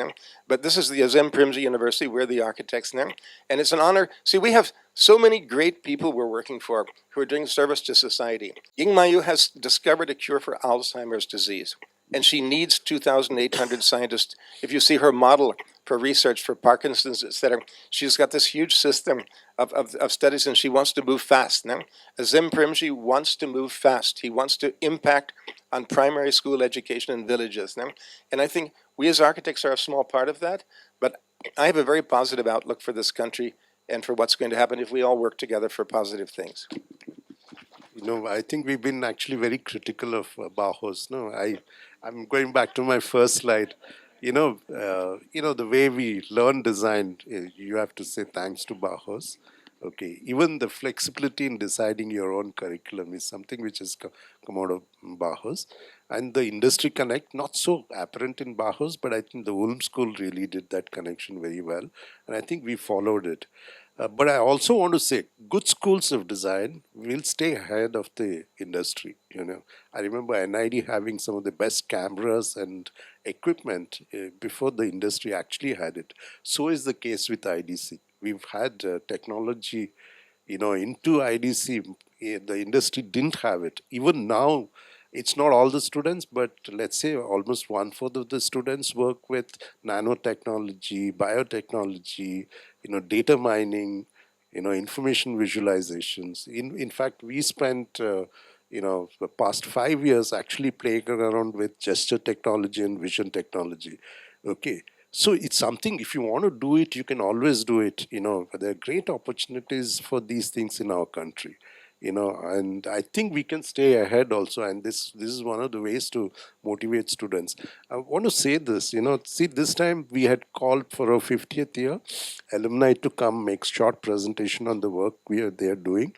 But this is the Azim Primji University. We're the architects now. And it's an honor. See, we have so many great people we're working for who are doing service to society. Ying Mayu has discovered a cure for Alzheimer's disease. And she needs 2,800 scientists. If you see her model for research for Parkinson's, etc., she's got this huge system of studies, and she wants to move fast. Azim Primji wants to move fast. He wants to impact on primary school education in villages. And I think we as architects are a small part of that, but I have a very positive outlook for this country and for what's going to happen if we all work together for positive things. I think we've been actually very critical of Bauhaus. I'm going back to my first slide. The way we learn design, you have to say thanks to Bauhaus. Okay, even the flexibility in deciding your own curriculum is something which has come out of Bauhaus. And the industry connect, not so apparent in Bauhaus, but I think the Ulm School really did that connection very well. And I think we followed it. But I also want to say, good schools of design will stay ahead of the industry. I remember NID having some of the best cameras and equipment before the industry actually had it. So is the case with IDC. We've had technology, into IDC. The industry didn't have it. Even now, it's not all the students, but let's say almost 1/4 of the students work with nanotechnology, biotechnology, data mining, information visualizations. In fact, we spent the past 5 years actually playing around with gesture technology and vision technology. Okay, so it's something, if you want to do it, you can always do it. There are great opportunities for these things in our country. And I think we can stay ahead also, and this is one of the ways to motivate students. I want to say this, see, this time we had called for a 50th year alumni to come make short presentation on the work they are doing,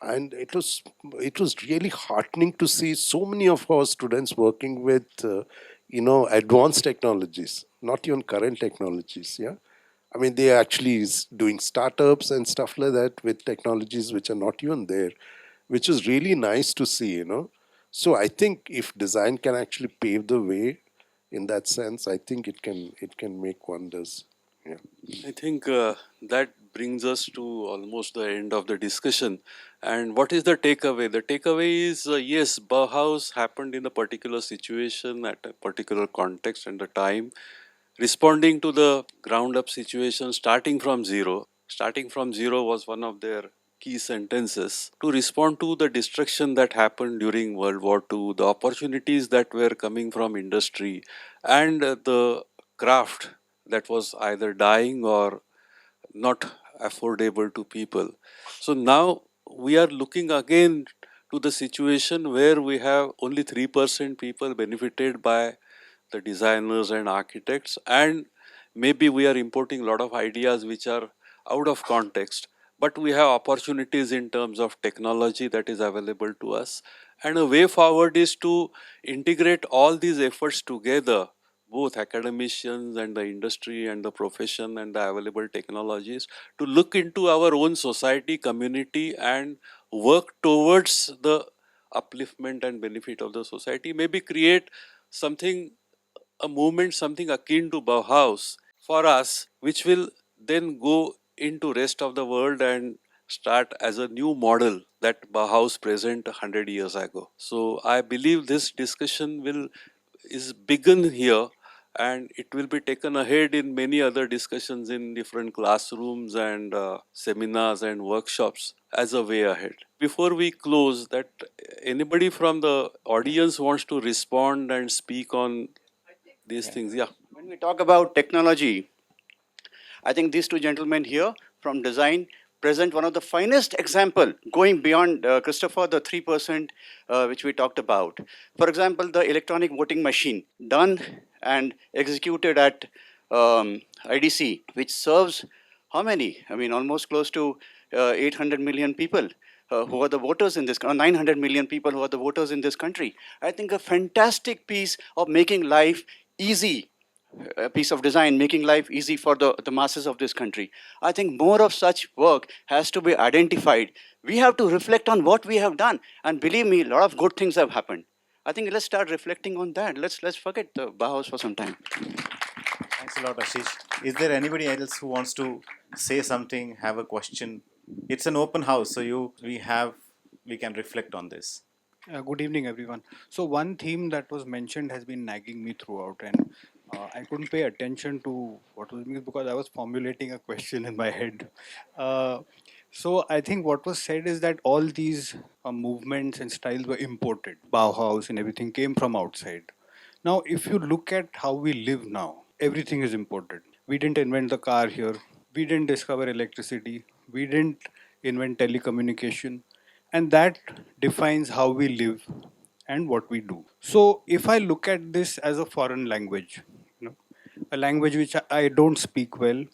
and it was really heartening to see so many of our students working with advanced technologies, not even current technologies. Yeah, I mean, they are actually doing startups and stuff like that with technologies which are not even there, which is really nice to see. So I think if design can actually pave the way in that sense, I think it can make wonders. Yeah. I think that brings us to almost the end of the discussion. And what is the takeaway? The takeaway is yes, Bauhaus happened in a particular situation at a particular context and the time, responding to the ground up situation, starting from zero. Starting from zero was one of their key sentences to respond to the destruction that happened during World War II, the opportunities that were coming from industry, and the craft that was either dying or not affordable to people. So now we are looking again to the situation where we have only 3% people benefited by the designers and architects, and maybe we are importing a lot of ideas which are out of context, but we have opportunities in terms of technology that is available to us, and a way forward is to integrate all these efforts together, both academicians and the industry and the profession and the available technologies, to look into our own society, community, and work towards the upliftment and benefit of the society, maybe create something, a movement, something akin to Bauhaus for us, which will then go into rest of the world and start as a new model that Bauhaus present 100 years ago. So I believe this discussion is begun here, and it will be taken ahead in many other discussions in different classrooms and seminars and workshops as a way ahead. Before we close, that anybody from the audience wants to respond and speak on these things? Yeah. When we talk about technology, I think these two gentlemen here from design present one of the finest example going beyond Christopher, the 3% which we talked about. For example, the electronic voting machine done and executed at IDC, which serves how many? I mean, almost close to 800 million people. Who are the voters in this, 900 million people who are the voters in this country. I think a fantastic piece of making life easy, a piece of design making life easy for the masses of this country. I think more of such work has to be identified. We have to reflect on what we have done. And believe me, a lot of good things have happened. I think let's start reflecting on that. Let's forget the Bauhaus for some time. Thanks a lot, Ashish. Is there anybody else who wants to say something, have a question? It's an open house, so we can reflect on this. Good evening, everyone. So one theme that was mentioned has been nagging me throughout, and I couldn't pay attention to what was being because I was formulating a question in my head. So I think what was said is that all these movements and styles were imported. Bauhaus and everything came from outside. Now, if you look at how we live now, everything is imported. We didn't invent the car here. We didn't discover electricity. We didn't invent telecommunication. And that defines how we live and what we do. So, if I look at this as a foreign language, a language which I don't speak well,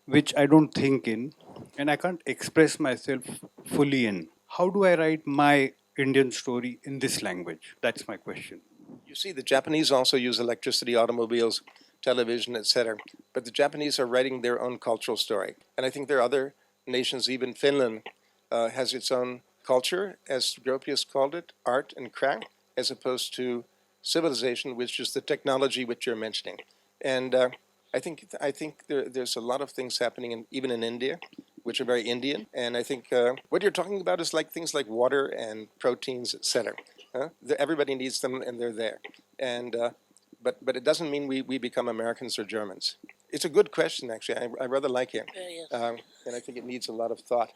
which I don't think in, and I can't express myself fully in, how do I write my Indian story in this language? That's my question. You see, the Japanese also use electricity, automobiles, television, etc. But the Japanese are writing their own cultural story. And I think there are other nations, even Finland, has its own culture, as Gropius called it, art and craft, as opposed to civilization, which is the technology which you're mentioning. And I think there's a lot of things happening even in India, which are very Indian. And I think what you're talking about is like things like water and proteins, etc. Everybody needs them, and they're there. And but it doesn't mean we become Americans or Germans. It's a good question, actually. I rather like it, Yes. and I think it needs a lot of thought.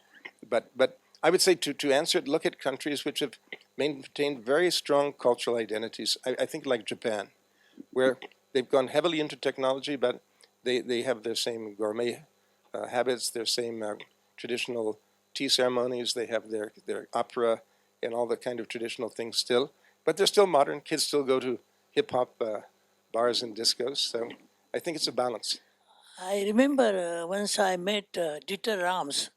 But I would say to answer it, look at countries which have maintained very strong cultural identities. I think like Japan, where they've gone heavily into technology, but they have their same gourmet habits, their same traditional tea ceremonies. They have their opera and all the kind of traditional things still, but they're still modern. Kids still go to hip hop bars and discos. So I think it's a balance. I remember once I met Dieter Rams.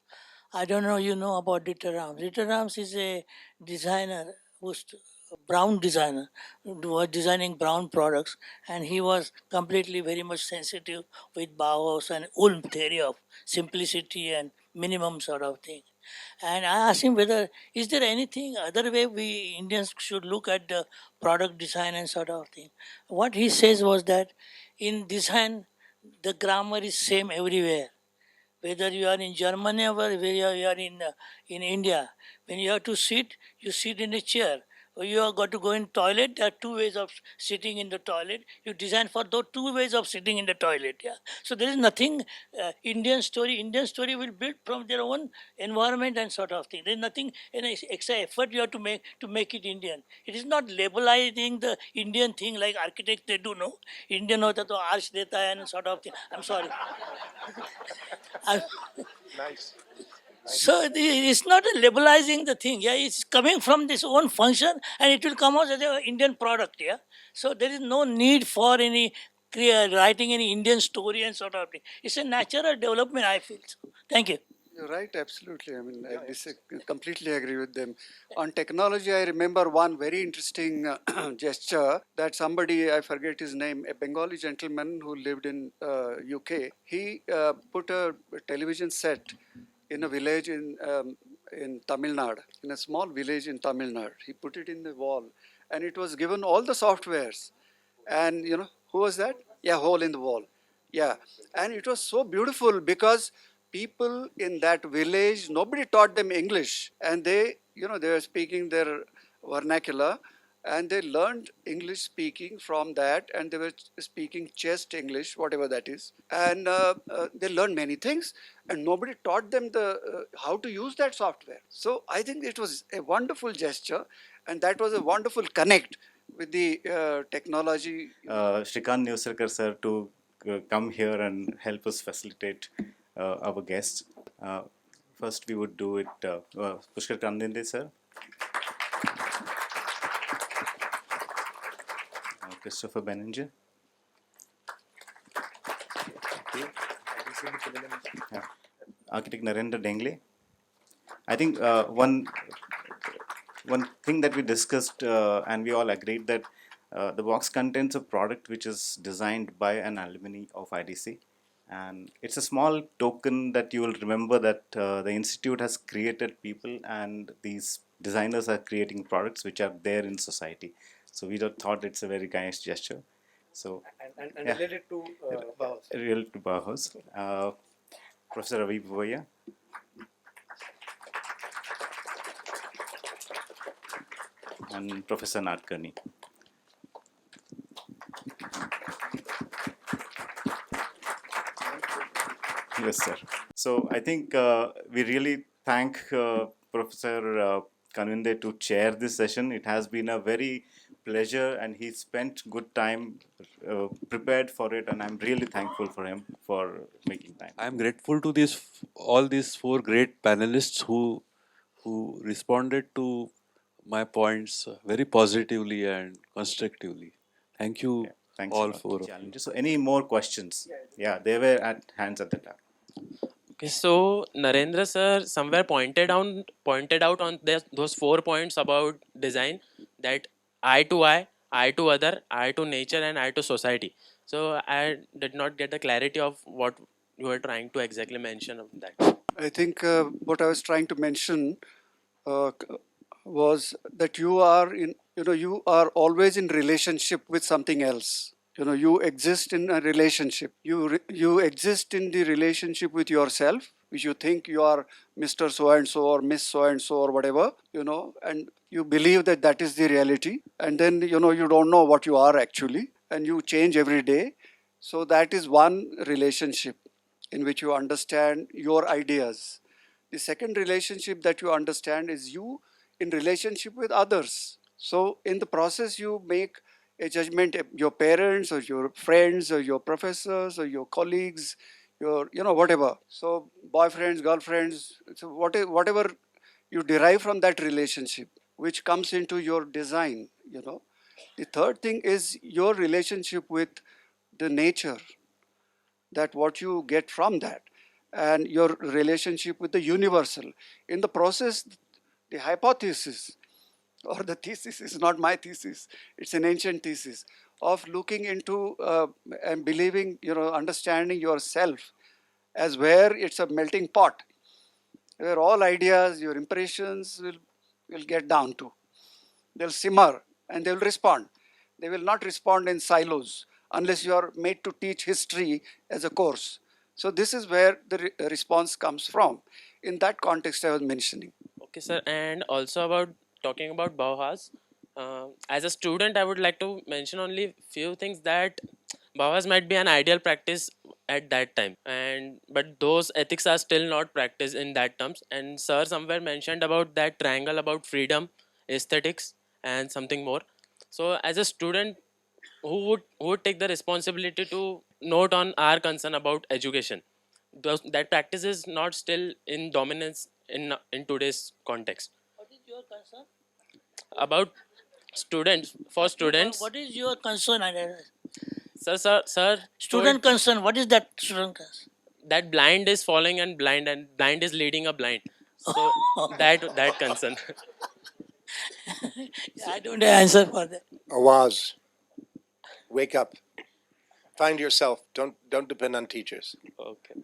I don't know you know about Dieter Rams. Dieter Rams is a designer who's a brown designer who was designing brown products, and he was completely very much sensitive with Bauhaus and Ulm theory of simplicity and minimum sort of thing. And I asked him whether is there anything other way we Indians should look at the product design and sort of thing. What he says was that in design the grammar is same everywhere, whether you are in Germany or whether you are in India. When you have to sit, you sit in a chair. Or you have got to go in toilet. There are two ways of sitting in the toilet. You design for those two ways of sitting in the toilet. Yeah. So there is nothing Indian story. Indian story will build from their own environment and sort of thing. There is nothing any extra effort you have to make it Indian. It is not labelizing the Indian thing like architects they do. No, Indian होता तो arch देता है and sort of thing. I'm sorry. I, Nice. so it's not a labelizing the thing. Yeah, it's coming from this own function, and it will come out as an Indian product. Yeah, so there is no need for any writing any Indian story and sort of thing. It's a natural development. I feel. So. Thank you. You're right, absolutely. I mean, completely agree with them. On technology, I remember one very interesting gesture that somebody, I forget his name, a Bengali gentleman who lived in UK, he put a television set in a village in Tamil Nadu, in a small village in Tamil Nadu. He put it in the wall, and it was given all the softwares. And you know, who was that? Yeah, hole in the wall. Yeah, and it was so beautiful because people in that village, nobody taught them English, and they, you know, they were speaking their vernacular, and they learned English speaking from that, and they were speaking chest English, whatever that is, and they learned many things, and nobody taught them the how to use that software. So I think it was a wonderful gesture, and that was a wonderful connect with the technology. Shrikant Newsarkar sir to come here and help us facilitate our guests. First, we would do it. Pushkar Kanvinde sir, Christopher Benninger. Yeah. Architect Narendra Dengle. I think one thing that we discussed and we all agreed that the box contains a product which is designed by an alumni of IDC, and it's a small token that you will remember that the institute has created people and these designers are creating products which are there in society. So we thought it's a very nice gesture. So And yeah. related to Bauhaus. Related to Bauhaus. Professor Ravi Poovaiha. And Professor Nadkarni. Yes, sir. So I think we really thank Professor Kanvinde to chair this session. It has been a very pleasure, and he spent good time prepared for it, and I'm really thankful for him for making time. I'm grateful to all these four great panelists who responded to my points very positively and constructively. Thank you, Yeah, thanks a all lot. four of you. Challenges. So any more questions? Yeah, they were at hands at the top. Okay, so Narendra sir somewhere pointed out on those 4 points about design, that I to other, I to nature, and I to society. So I did not get the clarity of what you were trying to exactly mention of that. I think what I was trying to mention was that you are you are always in relationship with something else. You exist in a relationship. You exist in the relationship with yourself, which you think you are Mr. So and so or Miss so and so or whatever, and you believe that that is the reality, and then you don't know what you are actually, and you change every day. So that is one relationship in which you understand your ideas. The second relationship that you understand is you in relationship with others. So in the process, you make a judgment, your parents or your friends or your professors or your colleagues, your, whatever. So boyfriends, girlfriends, so whatever you derive from that relationship, which comes into your design. The third thing is your relationship with the nature, that what you get from that, and your relationship with the universal. In the process, the hypothesis or the thesis is not my thesis, it's an ancient thesis of looking into and believing, understanding yourself as where it's a melting pot, where all ideas, your impressions will get down to. They'll simmer and they will respond. They will not respond in silos unless you are made to teach history as a course. So this is where the response comes from. In that context I was mentioning. Okay, sir. And also about talking about Bauhaus, as a student, I would like to mention only few things that Bauhaus might be an ideal practice at that time, and but those ethics are still not practiced in that terms. And sir somewhere mentioned about that triangle about freedom, aesthetics, and something more. So as a student, who would take the responsibility to note on our concern about education? That practice is not still in dominance in today's context. What is your concern? About students, for students, What is your concern? sir told Student concern. What is that student concern? that blind is following and blind is leading a blind. So that concern. I don't have answer for that. Awaz, wake up. Find yourself. Don't depend on teachers. Okay,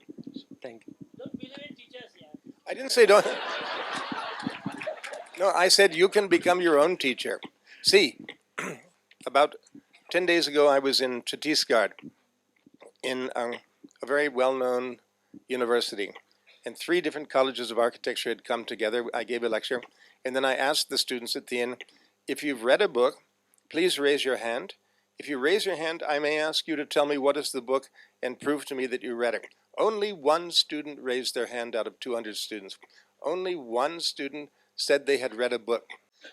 thank you. Don't believe in teachers. Yeah. I didn't say don't. No, I said you can become your own teacher. See, about 10 days ago, I was in Chhattisgarh in a very well-known university, and 3 different colleges of architecture had come together. I gave a lecture, and then I asked the students at the end, if you've read a book, please raise your hand. If you raise your hand, I may ask you to tell me what is the book and prove to me that you read it. Only one student raised their hand out of 200 students. Only one student said they had read a book.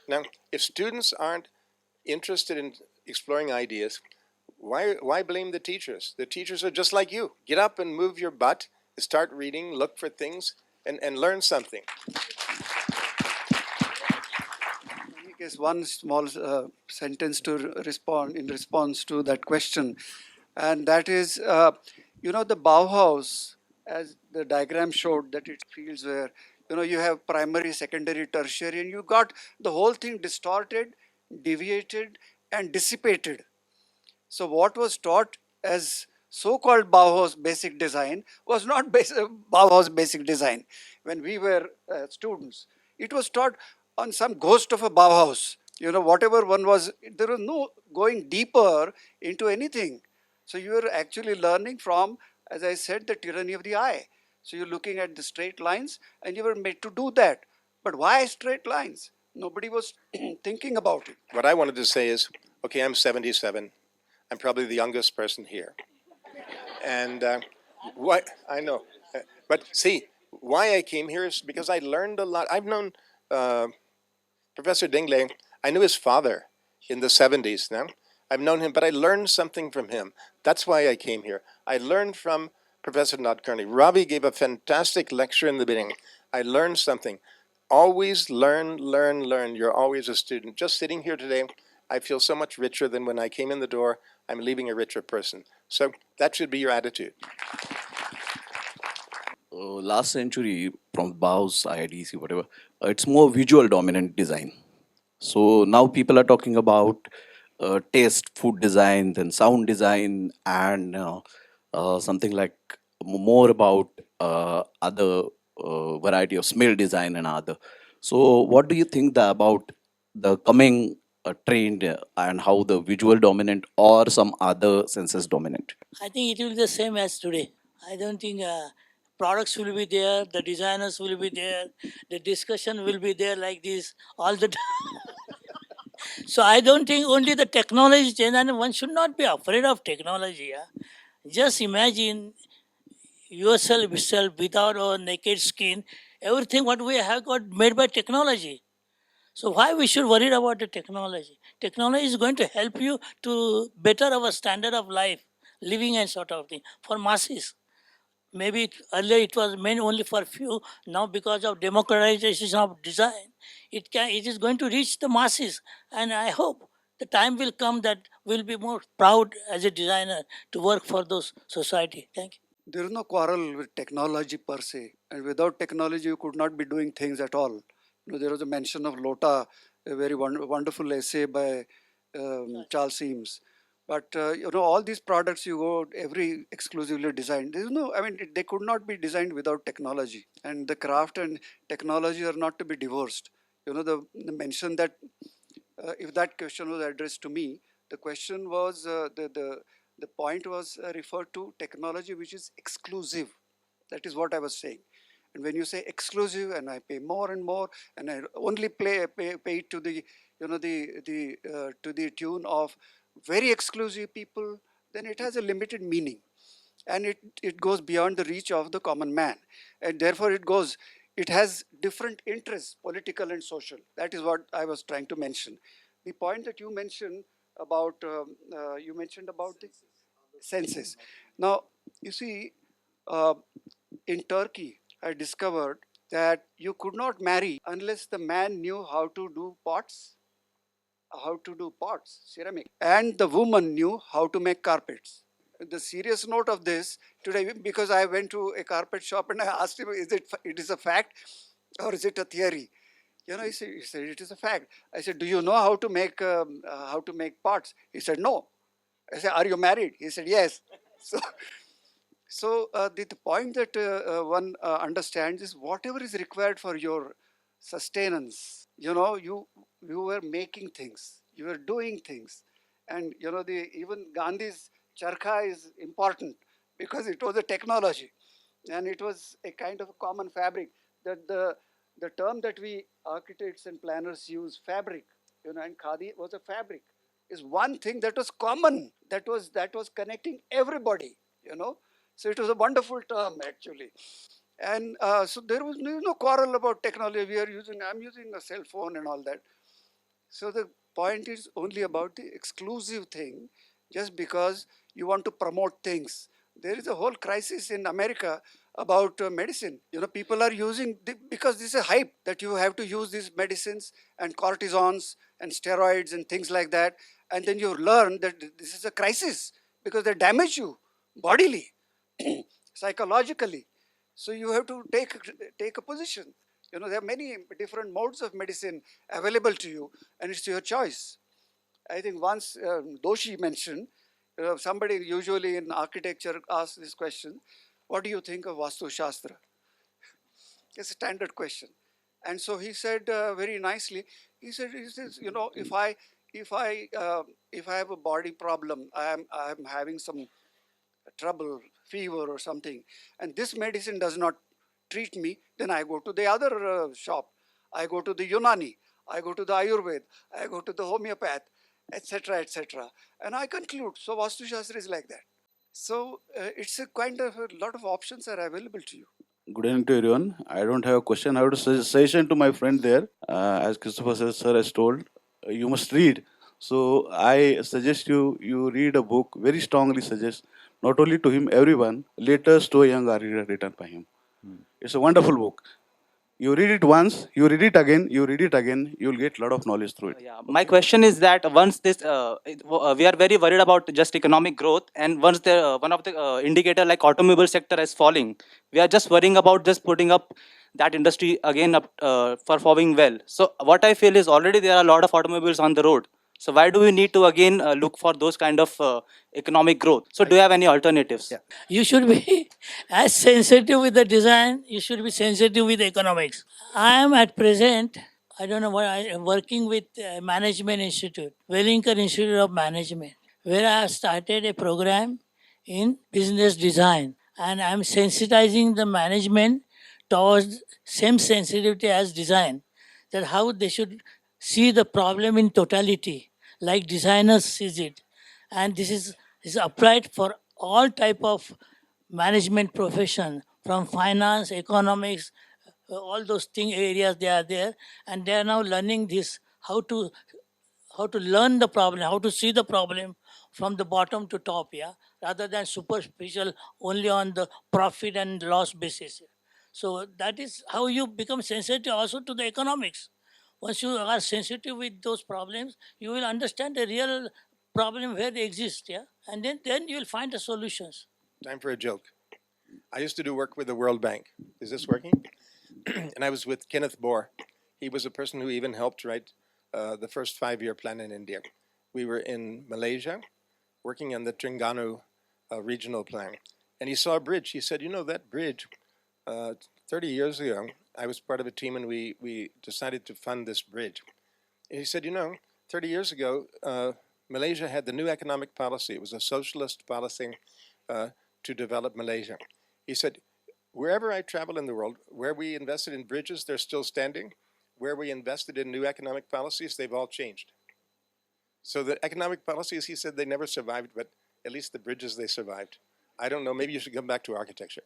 Now, if students aren't interested in exploring ideas, why blame the teachers? The teachers are just like you. Get up and move your butt, start reading, look for things, and learn something. I guess one small sentence to respond in response to that question, and that is, the Bauhaus, as the diagram showed, that it feels where you have primary, secondary, tertiary, and you got the whole thing distorted, deviated, and dissipated. So what was taught as so-called Bauhaus basic design was not Bauhaus basic design. When we were students, it was taught on some ghost of a Bauhaus. Whatever one was, there was no going deeper into anything. So you were actually learning from, as I said, the tyranny of the eye. So you're looking at the straight lines and you were made to do that. But why straight lines? Nobody was thinking about it. What I wanted to say is, okay, I'm 77. I'm probably the youngest person here. And what I know, but see, why I came here is because I learned a lot. I've known Professor Dengle. I knew his father in the 70s now. I've known him, but I learned something from him. That's why I came here. I learned from Professor Nandakari. Ravi gave a fantastic lecture in the beginning. I learned something. Always learn, learn, learn. You're always a student. Just sitting here today, I feel so much richer than when I came in the door. I'm leaving a richer person. So that should be your attitude. Last century, from Bauhaus, IIDC, whatever, it's more visual dominant design. So now people are talking about taste, food design, then sound design, and something like more about other variety of smell design and other. So, what do you think about the coming trend and how the visual dominant or some other senses dominant? I think it will be the same as today. I don't think products will be there, the designers will be there, the discussion will be there like this all the time. So I don't think only the technology change, and one should not be afraid of technology. Yeah? Just imagine yourself without a naked skin. Everything what we have got made by technology. So why we should worry about the technology? Technology is going to help you to better our standard of life, living and sort of thing for masses. Maybe earlier it was meant only for few. Now because of democratization of design, it is going to reach the masses. And I hope the time will come that we'll be more proud as a designer to work for those society. Thank you. There is no quarrel with technology per se, and without technology, you could not be doing things at all. There was a mention of Lota, a very wonderful essay by Charles Eames. But all these products you go every exclusively designed. There is no, I mean, they could not be designed without technology, and the craft and technology are not to be divorced. The mention that if that question was addressed to me, the question was the point was referred to technology which is exclusive. That is what I was saying. And when you say exclusive, and I pay more and more, and I only pay it to the to the tune of very exclusive people, then it has a limited meaning, and it goes beyond the reach of the common man, and therefore it has different interests, political and social. That is what I was trying to mention. The point that you mentioned about the census. Now, you see, uh, in Turkey, I discovered that you could not marry unless the man knew how to do pots, ceramic, and the woman knew how to make carpets. The serious note of this today, because I went to a carpet shop and I asked him, it is a fact or is it a theory? He said it is a fact. I said, do you know how to make pots? He said, no. I said, are you married? He said, yes. So, the point that one understands is whatever is required for your sustenance. You were making things, you were doing things, and even Gandhi's charkha is important because it was a technology, and it was a kind of a common fabric. That the term that we architects and planners use, fabric, and khadi was a fabric, is one thing that was common, that was connecting everybody. So it was a wonderful term actually. And so there was no quarrel about technology. I'm using a cell phone and all that. So the point is only about the exclusive thing, just because you want to promote things. There is a whole crisis in America about medicine. People are using, because this is a hype that you have to use these medicines and cortisons and steroids and things like that. And then you learn that this is a crisis because they damage you bodily, psychologically. So you have to take a position. There are many different modes of medicine available to you, and it's your choice. I think once Doshi mentioned, somebody usually in architecture asks this question: "What do you think of Vastu Shastra?" It's a standard question, and so he said very nicely. He says, if I have a body problem, I'm having some trouble, fever or something, and this medicine does not treat me, then I go to the other shop. I go to the Unani, I go to the Ayurved, I go to the homeopath, etc., etc. And I conclude, so Vastu Shastra is like that. So it's a kind of a lot of options are available to you. Good evening to everyone. I don't have a question. I have a suggestion to my friend there. As Christopher says, sir has told, you must read. So I suggest you read a book. Very strongly suggest, not only to him, everyone. Letters to a young reader written by him. It's a wonderful book. You read it once, you read it again, you'll get a lot of knowledge through it. Yeah, my question is that once we are very worried about just economic growth, and once the one of the indicator like automobile sector is falling, we are just worrying about just putting up that industry again up performing well. So what I feel is already there are a lot of automobiles on the road. So why do we need to again look for those kind of economic growth? So do you have any alternatives? Yeah. You should be as sensitive with the design, you should be sensitive with economics. I am at present, I don't know what, I am working with Management Institute, Wellington Institute of Management, where I have started a program in business design, and I am sensitizing the management towards same sensitivity as design, that how they should see the problem in totality, like designers sees it. And this is applied for all type of management profession, from finance, economics, all those thing areas they are there, and they are now learning this how to learn the problem, how to see the problem from the bottom to top, yeah, rather than superficial only on the profit and loss basis. So that is how you become sensitive also to the economics. Once you are sensitive with those problems, you will understand the real problem where they exist, yeah, and then you will find the solutions. Time for a joke. I used to do work with the World Bank. Is this working? And I was with Kenneth Bohr. He was a person who even helped write the first 5-year plan in India. We were in Malaysia working on the Terengganu regional plan. And he saw a bridge. He said, you know, that bridge, 30 years ago, I was part of a team and we decided to fund this bridge. And he said, you know, 30 years ago, Malaysia had the new economic policy. It was a socialist policy to develop Malaysia. He said, wherever I travel in the world, where we invested in bridges, they're still standing. Where we invested in new economic policies, they've all changed. So the economic policies, he said, they never survived, but at least the bridges, they survived. I don't know, maybe you should come back to architecture.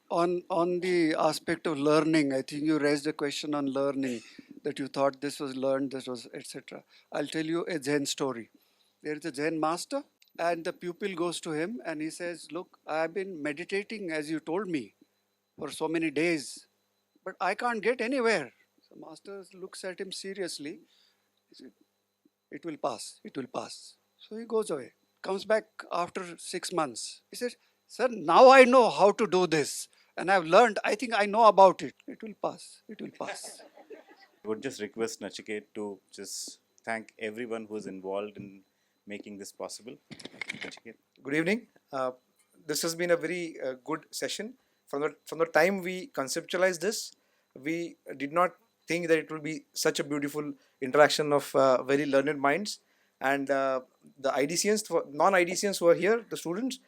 On the aspect of learning, I think you raised a question on learning, that you thought this was learned, this was etc. I'll tell you a Zen story. There is a Zen master, and the pupil goes to him and he says, look, I've been meditating as you told me for so many days, but I can't get anywhere. So master looks at him seriously. He said, it will pass, it will pass. So he goes away, comes back after 6 months. He says, sir, now I know how to do this, and I've learned, I think I know about it. It will pass, it will pass. I would just request Nachiket to just thank everyone who is involved in making this possible. Nachiket. Good evening. This has been a very good session. From the time we conceptualized this, we did not think that it will be such a beautiful interaction of very learned minds. And the IDCians, non-IDCians who are here, the students,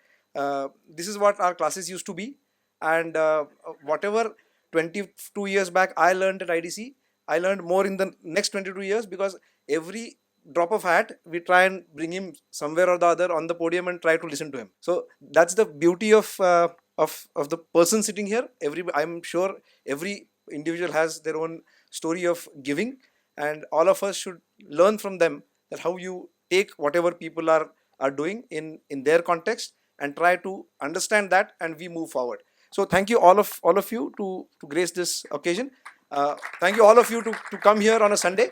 this is what our classes used to be. And whatever 22 years back I learned at IDC, I learned more in the next 22 years, because every drop of hat we try and bring him somewhere or the other on the podium and try to listen to him. So that's the beauty of the person sitting here. I'm sure every individual has their own story of giving, and all of us should learn from them, that how you take whatever people are doing in their context and try to understand that, and we move forward. So thank you all of you to grace this occasion. Thank you all of you to come here on a Sunday.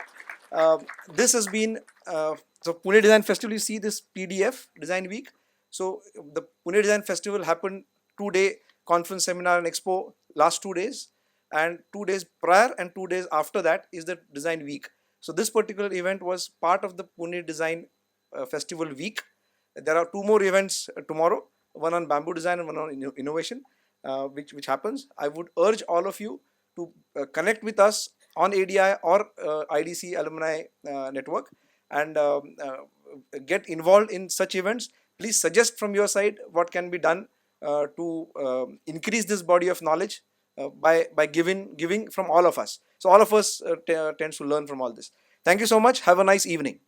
This has been so Pune Design Festival. You see this PDF Design Week. So the Pune Design Festival happened 2-day conference, seminar and expo last 2 days, and 2 days prior and 2 days after that is the Design Week. So this particular event was part of the Pune Design Festival Week. There are 2 more events tomorrow, one on bamboo design and one on innovation, which happens. I would urge all of you to connect with us on ADI or IDC Alumni Network, and get involved in such events. Please suggest from your side what can be done to increase this body of knowledge by giving from all of us. So all of us tends to learn from all this. Thank you so much. Have a nice evening.